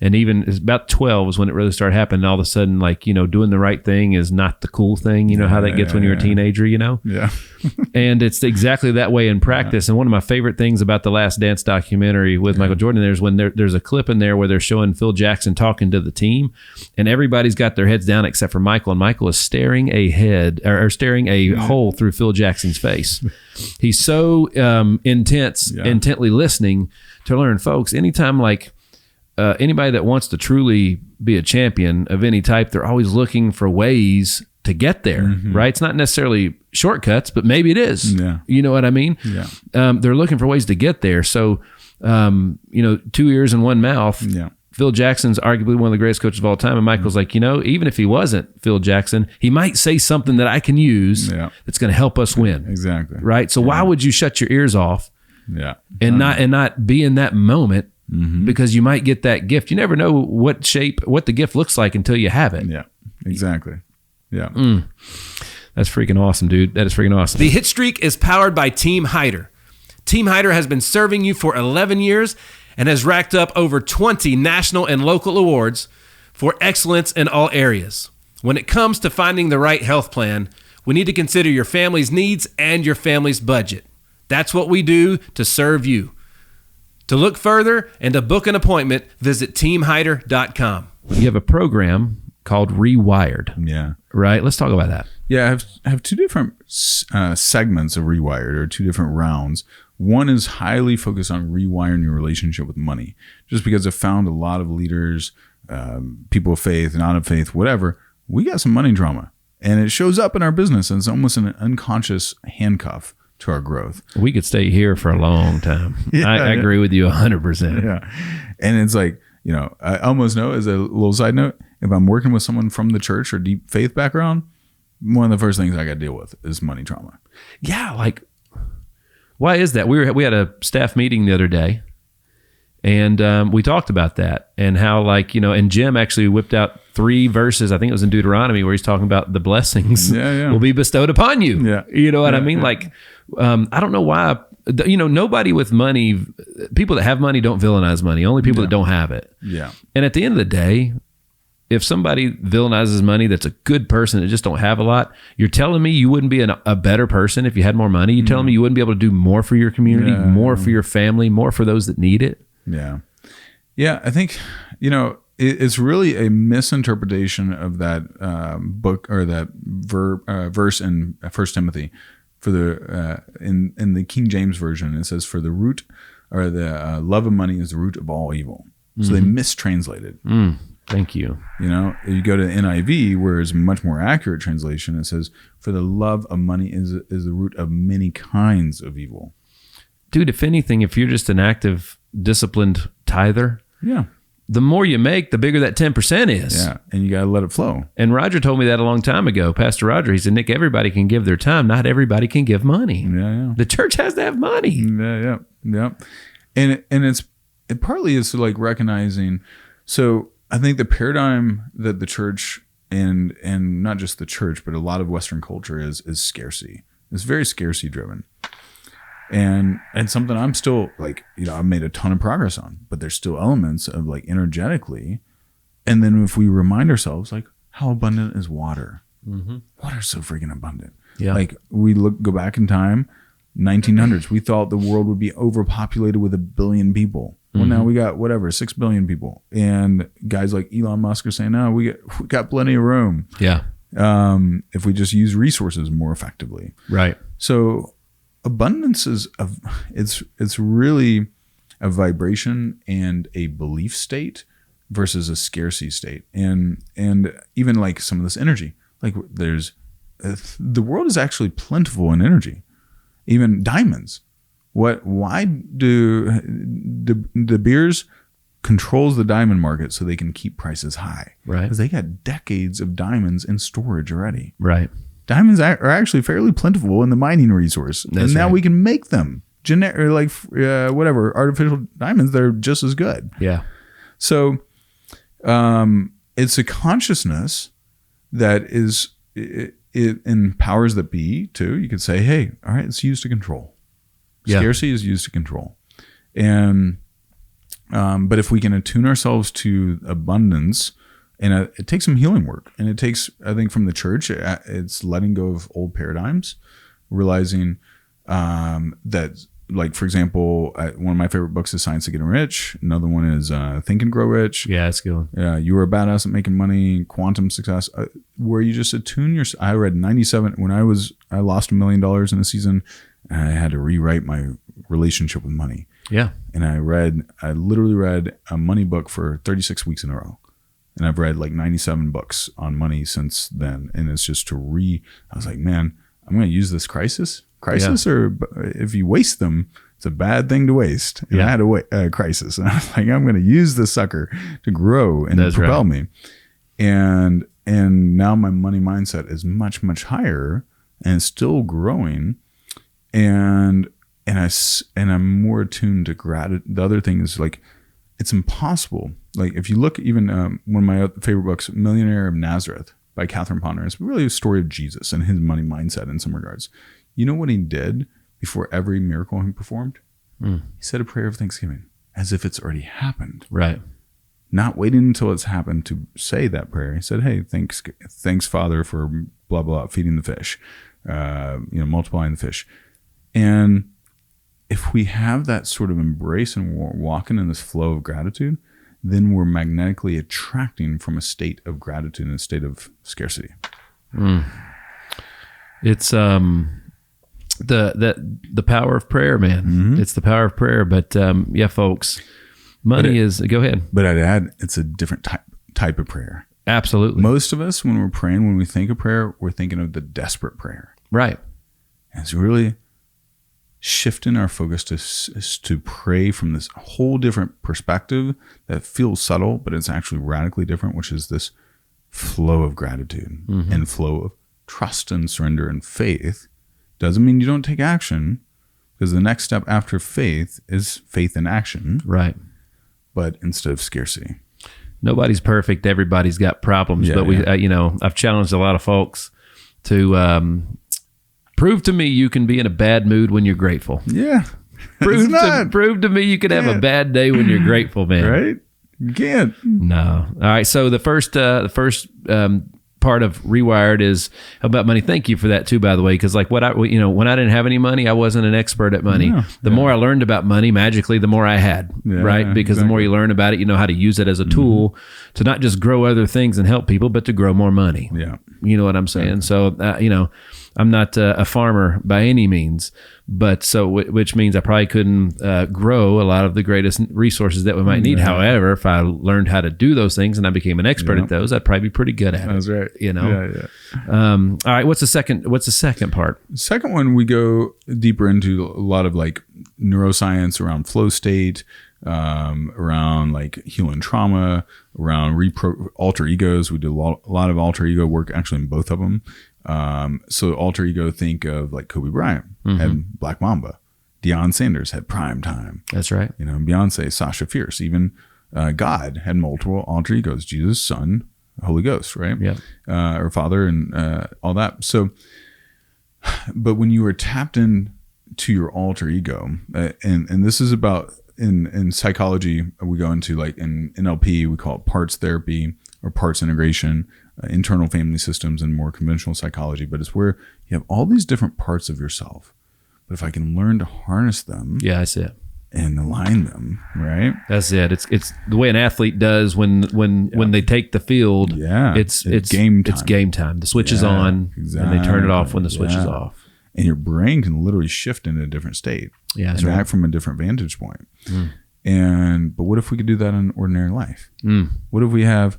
And even it's about 12 is when it really started happening. All of a sudden, doing the right thing is not the cool thing. How that gets when you're a teenager, Yeah. And it's exactly that way in practice. Yeah. And one of my favorite things about the Last Dance documentary with Michael Jordan, there's when there's a clip in there where they're showing Phil Jackson talking to the team, and everybody's got their heads down except for Michael. And Michael is staring a hole through Phil Jackson's face. He's so intently listening to learn. Folks, anytime anybody that wants to truly be a champion of any type, they're always looking for ways to get there, right? It's not necessarily shortcuts, but maybe it is. Yeah. You know what I mean? Yeah. They're looking for ways to get there. So, 2 ears and one mouth. Yeah. Phil Jackson's arguably one of the greatest coaches of all time. And Michael's like, even if he wasn't Phil Jackson, he might say something that I can use that's going to help us win. Exactly. Right? So why would you shut your ears off and not be in that moment? Because you might get that gift. You never know what the gift looks like until you have it. Yeah, exactly. Yeah. That's freaking awesome, dude. That is freaking awesome. The Hitstreak is powered by Team Hyder. Team Hyder has been serving you for 11 years and has racked up over 20 national and local awards for excellence in all areas. When it comes to finding the right health plan, we need to consider your family's needs and your family's budget. That's what we do to serve you. To look further and to book an appointment, visit teamhyder.com. You have a program called Rewired. Yeah. Right? Let's talk about that. Yeah, I have two different segments of Rewired, or two different rounds. One is highly focused on rewiring your relationship with money, just because I've found a lot of leaders, people of faith, not of faith, whatever, we got some money drama. And it shows up in our business, and it's almost an unconscious handcuff to our growth. We could stay here for a long time. I agree with you 100%. Yeah. And it's like, I almost know, as a little side note, if I'm working with someone from the church or deep faith background, one of the first things I got to deal with is money trauma. Yeah. Why is that? We had a staff meeting the other day, and we talked about that, and how and Jim actually whipped out 3 verses. I think it was in Deuteronomy, where he's talking about the blessings will be bestowed upon you. Yeah. You know what I mean? Yeah. I don't know why Nobody with money, people that have money don't villainize money. Only people that don't have it. Yeah. And at the end of the day, if somebody villainizes money that's a good person that just don't have a lot, you're telling me you wouldn't be a better person if you had more money? You're telling me you wouldn't be able to do more for your community, more for your family, more for those that need it? Yeah. Yeah, I think, it's really a misinterpretation of that book or that verse in 1 Timothy. For the in the King James Version, it says, for the root or the love of money is the root of all evil. So they mistranslated. Thank you. You go to NIV, where it's a much more accurate translation. It says, for the love of money is the root of many kinds of evil. Dude, if anything, if you're just an active, disciplined tither, the more you make, the bigger that 10% is. Yeah, and you got to let it flow. And Roger told me that a long time ago. Pastor Roger, he said, Nick, everybody can give their time. Not everybody can give money. Yeah. The church has to have money. Yeah. And it partly is like recognizing. So I think the paradigm that the church and not just the church, but a lot of Western culture is scarcity. It's very scarcity driven. And something I'm still like, I've made a ton of progress on, but there's still elements of like energetically. And then if we remind ourselves, like, how abundant is water? Water's so freaking abundant. Yeah. Like go back in time, 1900s, we thought the world would be overpopulated with 1 billion people. Well, now we got 6 billion people. And guys like Elon Musk are saying, no, we got plenty of room. Yeah. If we just use resources more effectively. Right. So abundance it's really a vibration and a belief state versus a scarcity state. And even like some of this energy, like the world is actually plentiful in energy, even diamonds. Why do De Beers controls the diamond market so they can keep prices high? Right. Because they got decades of diamonds in storage already. Right. Diamonds are actually fairly plentiful in the mining resource. And now we can make them artificial diamonds that are just as good. Yeah. So it's a consciousness that is, it empowers the be too. You could say, hey, all right, it's used to control. Scarcity is used to control. And, but if we can attune ourselves to abundance, and it takes some healing work, and it takes, I think, from the church, it's letting go of old paradigms, realizing that, like, for example, one of my favorite books is Science of Getting Rich. Another one is Think and Grow Rich. Yeah, that's good. You Are a Badass at Making Money, Quantum Success, where you just attune your. I read 97 when I lost $1 million in a season, and I had to rewrite my relationship with money. Yeah, and I literally read a money book for 36 weeks in a row. And I've read like 97 books on money since then. And it's just I was like, man, I'm going to use this crisis, or if you waste them, it's a bad thing to waste. And I had a crisis. And I was like, I'm going to use this sucker to grow and propel me. And now my money mindset is much, much higher and it's still growing. And I'm more attuned to gratitude. The other thing is like, it's impossible. Like if you look, even one of my favorite books, Millionaire of Nazareth by Catherine Ponder, it's really a story of Jesus and his money mindset in some regards. You know what he did before every miracle he performed? He said a prayer of thanksgiving as if it's already happened. Right. Not waiting until it's happened to say that prayer. He said, hey, thanks Father for blah, blah, feeding the fish, multiplying the fish. And if we have that sort of embrace and we're walking in this flow of gratitude, then we're magnetically attracting from a state of gratitude and a state of scarcity. It's the power of prayer, man. It's the power of prayer. But folks, money is. Go ahead. But I'd add, it's a different type of prayer. Absolutely. Most of us, when we're praying, when we think of prayer, we're thinking of the desperate prayer. Right. And it's really shifting our focus to pray from this whole different perspective that feels subtle, but it's actually radically different, which is this flow of gratitude and flow of trust and surrender and faith. Doesn't mean you don't take action, because the next step after faith is faith in action. Right. But instead of scarcity. Nobody's perfect. Everybody's got problems. I've challenged a lot of folks to Prove to me you can be in a bad mood when you're grateful. Yeah. Prove to me you can have a bad day when you're grateful, man. Right? You can't. No. All right. So the first part of Rewired is about money. Thank you for that too, by the way, because like when I didn't have any money, I wasn't an expert at money. The more I learned about money, magically, the more I had, right? Because the more you learn about it, you know how to use it as a tool to not just grow other things and help people, but to grow more money. Yeah. You know what I'm saying? So, I'm not a farmer by any means, but which means I probably couldn't grow a lot of the greatest resources that we might need. However, if I learned how to do those things and I became an expert at those, I'd probably be pretty good at it. That's right. All right. What's the second part? Second one, we go deeper into a lot of like neuroscience around flow state, around like healing trauma, around alter egos. We do a lot of alter ego work actually in both of them. So alter ego, think of like Kobe Bryant had Black Mamba, Deion Sanders had Prime Time. That's right. Beyonce, Sasha Fierce, even God had multiple alter egos, Jesus, Son, Holy Ghost, right? Yeah. Or Father and all that. So, but when you are tapped in to your alter ego, and this is about in psychology, we go into like in NLP, we call it parts therapy or parts integration, internal family systems, and more conventional psychology. But it's where you have all these different parts of yourself. But if I can learn to harness them, that's it, and align them, right? That's it. It's the way an athlete does when they take the field. Yeah, it's game time. It's game time. The switch is on, and they turn it off when the switch is off. And your brain can literally shift into a different state. Yeah, that's and right. act from a different vantage point. But what if we could do that in ordinary life? What if we have?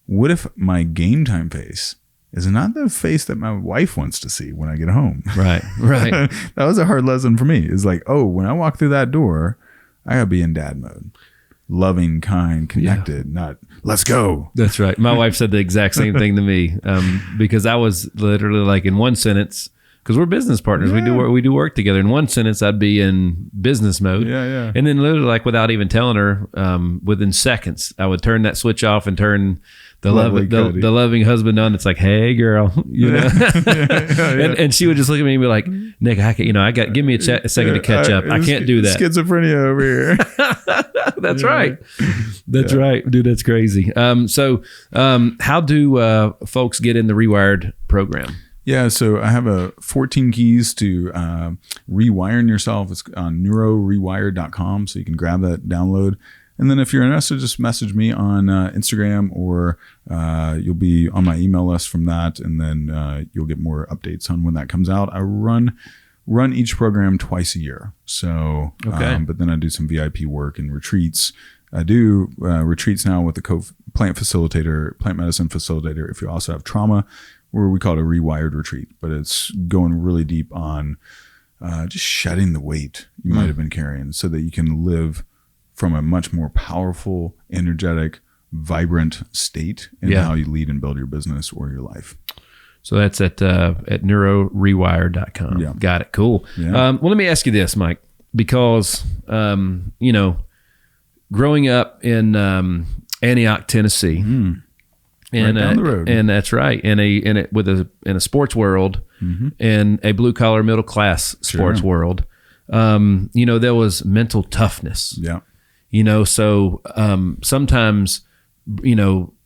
What if my game time face is not the face that my wife wants to see when I get home? Right. That was a hard lesson for me. It's like, when I walk through that door, I gotta be in dad mode. Loving, kind, connected, not let's go. That's right. My wife said the exact same thing to me because I was literally like in one sentence, because we're business partners. We do work together. In one sentence, I'd be in business mode. Yeah. And then literally like without even telling her, within seconds, I would turn that switch off and turn the loving husband on. It's like, hey girl, And she would just look at me and be like, Nick, give me a second to catch up. I can't do that. Schizophrenia over here. That's right. That's right, dude. That's crazy. So how do folks get in the Rewired program? Yeah, so I have 14 keys to rewiring yourself. It's on neurorewire.com, so you can grab that, download. And then if you're interested, just message me on Instagram, or you'll be on my email list from that, and then you'll get more updates on when that comes out. I run each program twice a year. So, but then I do some VIP work and retreats. I do retreats now with the plant medicine facilitator. If you also have trauma, where we call it a rewired retreat, but it's going really deep on just shedding the weight you might have been carrying so that you can live from a much more powerful, energetic, vibrant state in how you lead and build your business or your life. So that's at neurorewire.com. Yeah. Got it. Cool. Yeah. Well, let me ask you this, Mike, because, growing up in Antioch, Tennessee, right down the road. And that's right. In a sports world, in a blue collar middle class sports world, there was mental toughness. Yeah. So sometimes,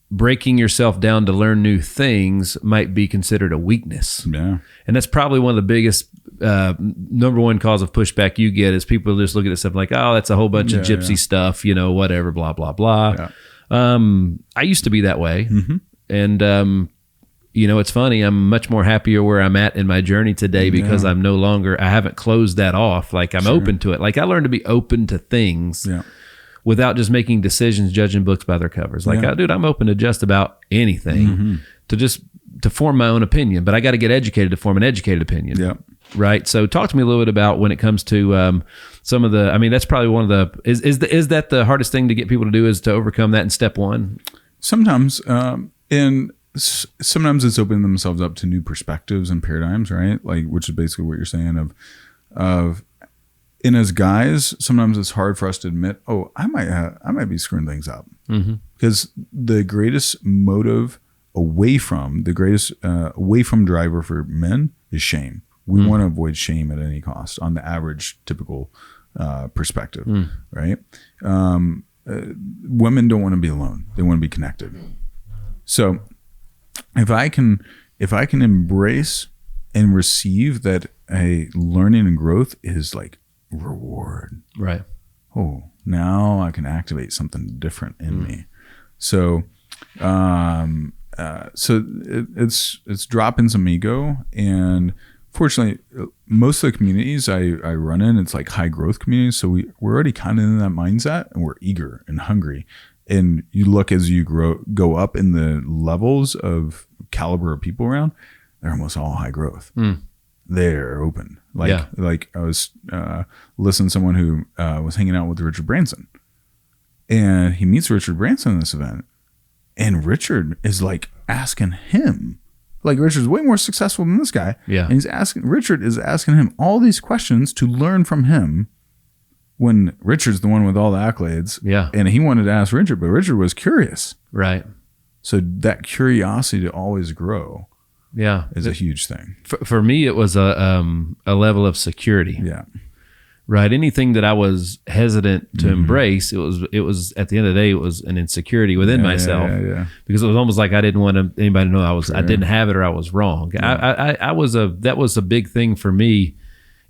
breaking yourself down to learn new things might be considered a weakness. Yeah. And that's probably one of the biggest number one cause of pushback you get is people just look at this stuff like, oh, that's a whole bunch of gypsy stuff, whatever, blah, blah, blah. Yeah. I used to be that way. And, it's funny. I'm much more happier where I'm at in my journey today because I haven't closed that off. Like I'm open to it. Like I learned to be open to things without just making decisions, judging books by their covers. Like, dude, I'm open to just about anything to form my own opinion, but I got to get educated to form an educated opinion. Yeah. Right. So talk to me a little bit about when it comes to some of the, that's probably one of the, is that the hardest thing to get people to do is to overcome that in step one? Sometimes, and sometimes it's opening themselves up to new perspectives and paradigms, right? Like, which is basically what you're saying and as guys, sometimes it's hard for us to admit, I might be screwing things up, because the greatest motive away from driver for men is shame. We want to avoid shame at any cost on the average typical perspective, right? Women don't want to be alone. They want to be connected. So if I can embrace and receive that a learning and growth is like reward. Right. Oh, now I can activate something different in me. So, it's dropping some ego, and fortunately, most of the communities I run in, it's like high growth communities. So we're already kind of in that mindset, and we're eager and hungry. And you look as you go up in the levels of caliber of people around, they're almost all high growth. They're open. Like I was listening to someone who was hanging out with Richard Branson, and he meets Richard Branson in this event, and Richard is like asking him, like Richard's way more successful than this guy. Yeah. And Richard is asking him all these questions to learn from him, when Richard's the one with all the accolades. Yeah. And he wanted to ask Richard, but Richard was curious. Right. So that curiosity to always grow is a huge thing. For me, it was a level of security. Yeah. Right. Anything that I was hesitant to embrace, it was at the end of the day, it was an insecurity within myself. Yeah. Because it was almost like I didn't want anybody to know I didn't have it or I was wrong. Yeah. That was a big thing for me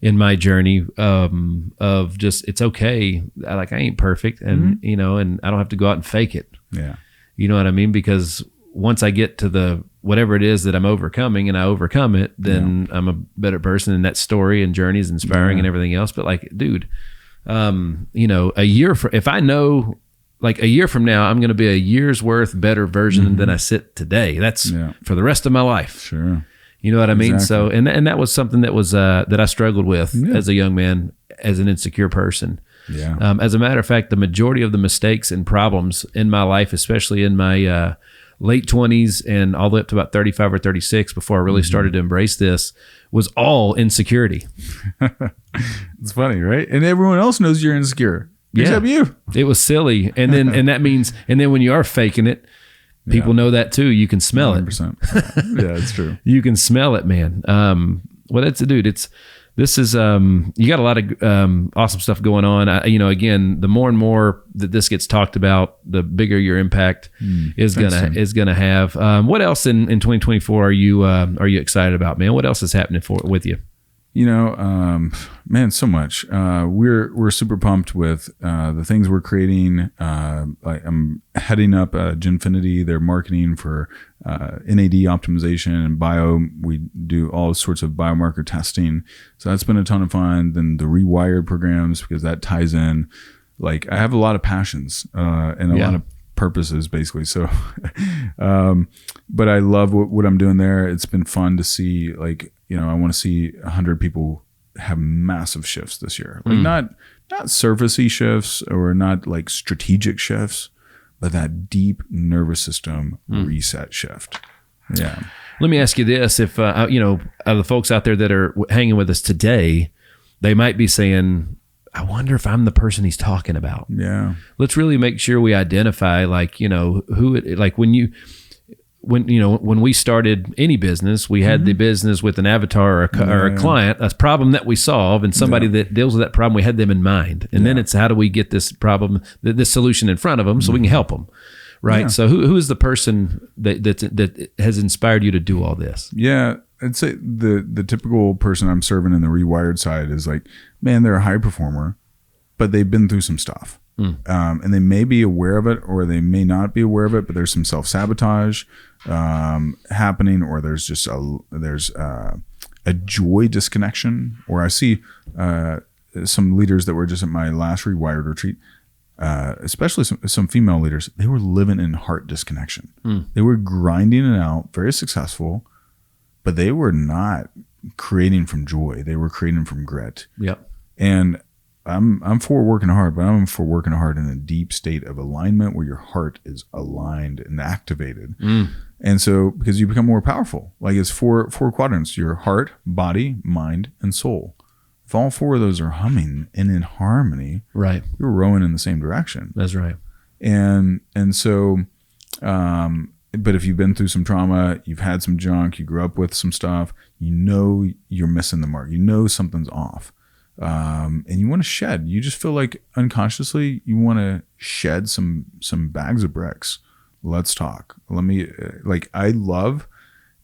in my journey of just, it's okay. I ain't perfect, and and I don't have to go out and fake it. Yeah. You know what I mean? Because once I get to the whatever it is that I'm overcoming and I overcome it, then I'm a better person, and that story and journey is inspiring and everything else. But dude, a year if I know, like a year from now, I'm going to be a year's worth better version than I sit today. That's for the rest of my life. Sure. You know what I mean? So, and that was something that was, that I struggled with as a young man, as an insecure person. Yeah. As a matter of fact, the majority of the mistakes and problems in my life, especially in my late 20s and all the way up to about 35 or 36, before I really started to embrace this, was all insecurity. It's funny, right? And everyone else knows you're insecure. Except you. It was silly. And then, and that means, and then when you are faking it, people know that too. You can smell 100%. Yeah, it's true. You can smell it, man. Well, that's a dude. This is you got a lot of awesome stuff going on. Again, the more and more that this gets talked about, the bigger your impact is gonna have. What else in 2024 are you excited about, man? What else is happening with you? Man, so much. We're super pumped with the things we're creating. I'm heading up Genfinity, their marketing for NAD optimization and bio. We do all sorts of biomarker testing. So that's been a ton of fun. Then the Rewire programs, because that ties in. I have a lot of passions and a lot of purposes, basically. So, but I love what I'm doing there. It's been fun to see, I want to see 100 people have massive shifts this year. Not surfacey shifts or not strategic shifts, but that deep nervous system reset shift. Yeah. Let me ask you this. If, of the folks out there that are hanging with us today, they might be saying, I wonder if I'm the person he's talking about. Yeah. Let's really make sure we identify, when we started any business, we had the business with an avatar or a client, a problem that we solve, and somebody that deals with that problem, we had them in mind. And then it's how do we get this problem, this solution in front of them so we can help them, right? Yeah. So who is the person that has inspired you to do all this? Yeah, I'd say the typical person I'm serving in the Rewired side is man, they're a high performer, but they've been through some stuff. And they may be aware of it or they may not be aware of it, but there's some self-sabotage happening, or there's just a joy disconnection. Or I see some leaders that were just at my last Rewired retreat, especially some female leaders, they were living in heart disconnection. They were grinding it out, very successful, but they were not creating from joy. They were creating from grit. Yep. And I'm for working hard, but I'm for working hard in a deep state of alignment where your heart is aligned and activated. And so, because you become more powerful, it's four quadrants: your heart, body, mind, and soul. If all four of those are humming and in harmony, right, you're rowing in the same direction. That's right. And so, But if you've been through some trauma, you've had some junk, you grew up with some stuff, you know you're missing the mark. You know something's off. And you want to shed. You just feel like unconsciously you want to shed some bags of bricks. Let's talk. I love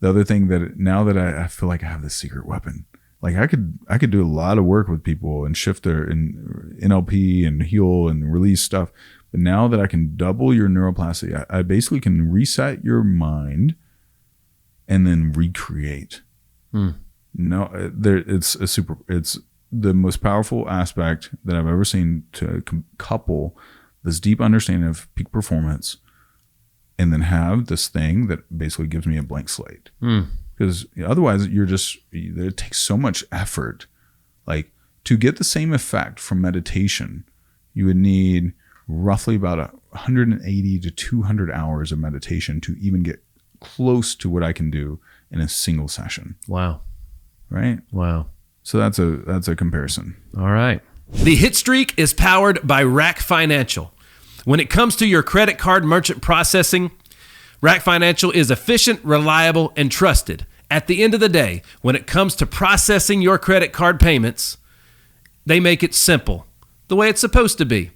the other thing that now that I feel like I have this secret weapon. Like I could do a lot of work with people and shift their NLP and heal and release stuff. But now that I can double your neuroplasticity, I basically can reset your mind and then recreate. No, it's the most powerful aspect that I've ever seen to there's this deep understanding of peak performance and then have this thing that basically gives me a blank slate. Because otherwise it takes so much effort. Like to get the same effect from meditation, you would need roughly about 180 to 200 hours of meditation to even get close to what I can do in a single session. Wow. Right? Wow. So that's a comparison. All right. The Hitstreak is powered by Rack Financial. When it comes to your credit card merchant processing, Rack Financial is efficient, reliable, and trusted. At the end of the day, when it comes to processing your credit card payments, they make it simple, the way it's supposed to be.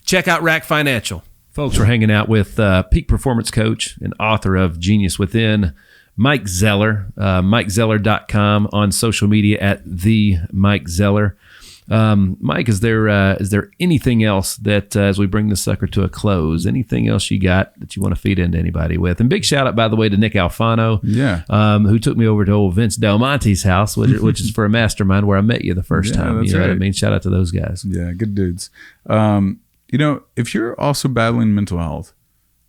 Check out Rack Financial. Folks, we're hanging out with peak performance coach and author of Genius Within, Mike Zeller, MikeZeller.com, on social media at the Mike Zeller. Mike, is there anything else that as we bring this sucker to a close, anything else you got that you want to feed into anybody with? And big shout out, by the way, to Nick Alfano, who took me over to old Vince Del Monte's house, which is for a mastermind where I met you the first time. You know what I mean? Shout out to those guys. Yeah, good dudes. If you're also battling mental health,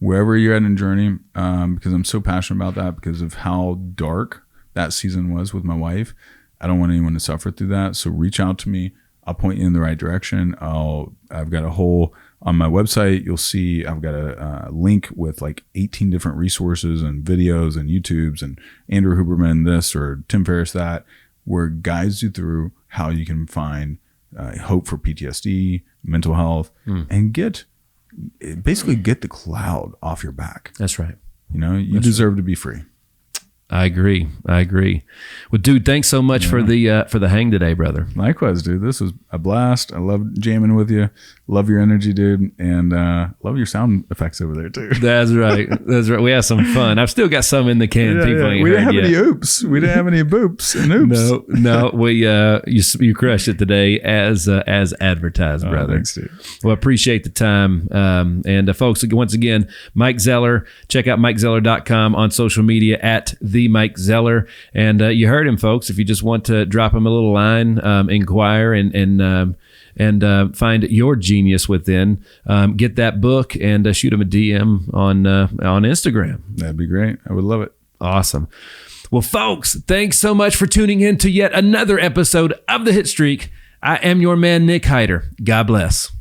wherever you're at in journey, because I'm so passionate about that because of how dark that season was with my wife, I don't want anyone to suffer through that. So reach out to me. I'll point you in the right direction. I've got a whole, on my website, you'll see I've got a link with like 18 different resources and videos and YouTubes and Andrew Huberman this or Tim Ferriss that, where it guides you through how you can find hope for PTSD, mental health, and get the cloud off your back. That's right. You deserve to be free. I agree. Well, dude, thanks so much for the hang today, brother. Likewise, dude. This was a blast. I love jamming with you. Love your energy, dude, and love your sound effects over there too. That's right. We had some fun. I've still got some in the can. People ain't we didn't heard have yet. any oops. We didn't have any boops and oops. No. We you crushed it today as advertised, brother. Thanks, dude. Well, appreciate the time. And folks, once again, Mike Zeller. Check out MikeZeller.com on social media at the Mike Zeller. And you heard him, folks. If you just want to drop him a little line, inquire and find your genius within, get that book and shoot him a DM on Instagram. That'd be great. I would love it. Awesome. Well, folks, thanks so much for tuning in to yet another episode of The Hit Streak. I am your man, Nick Hyder. God bless.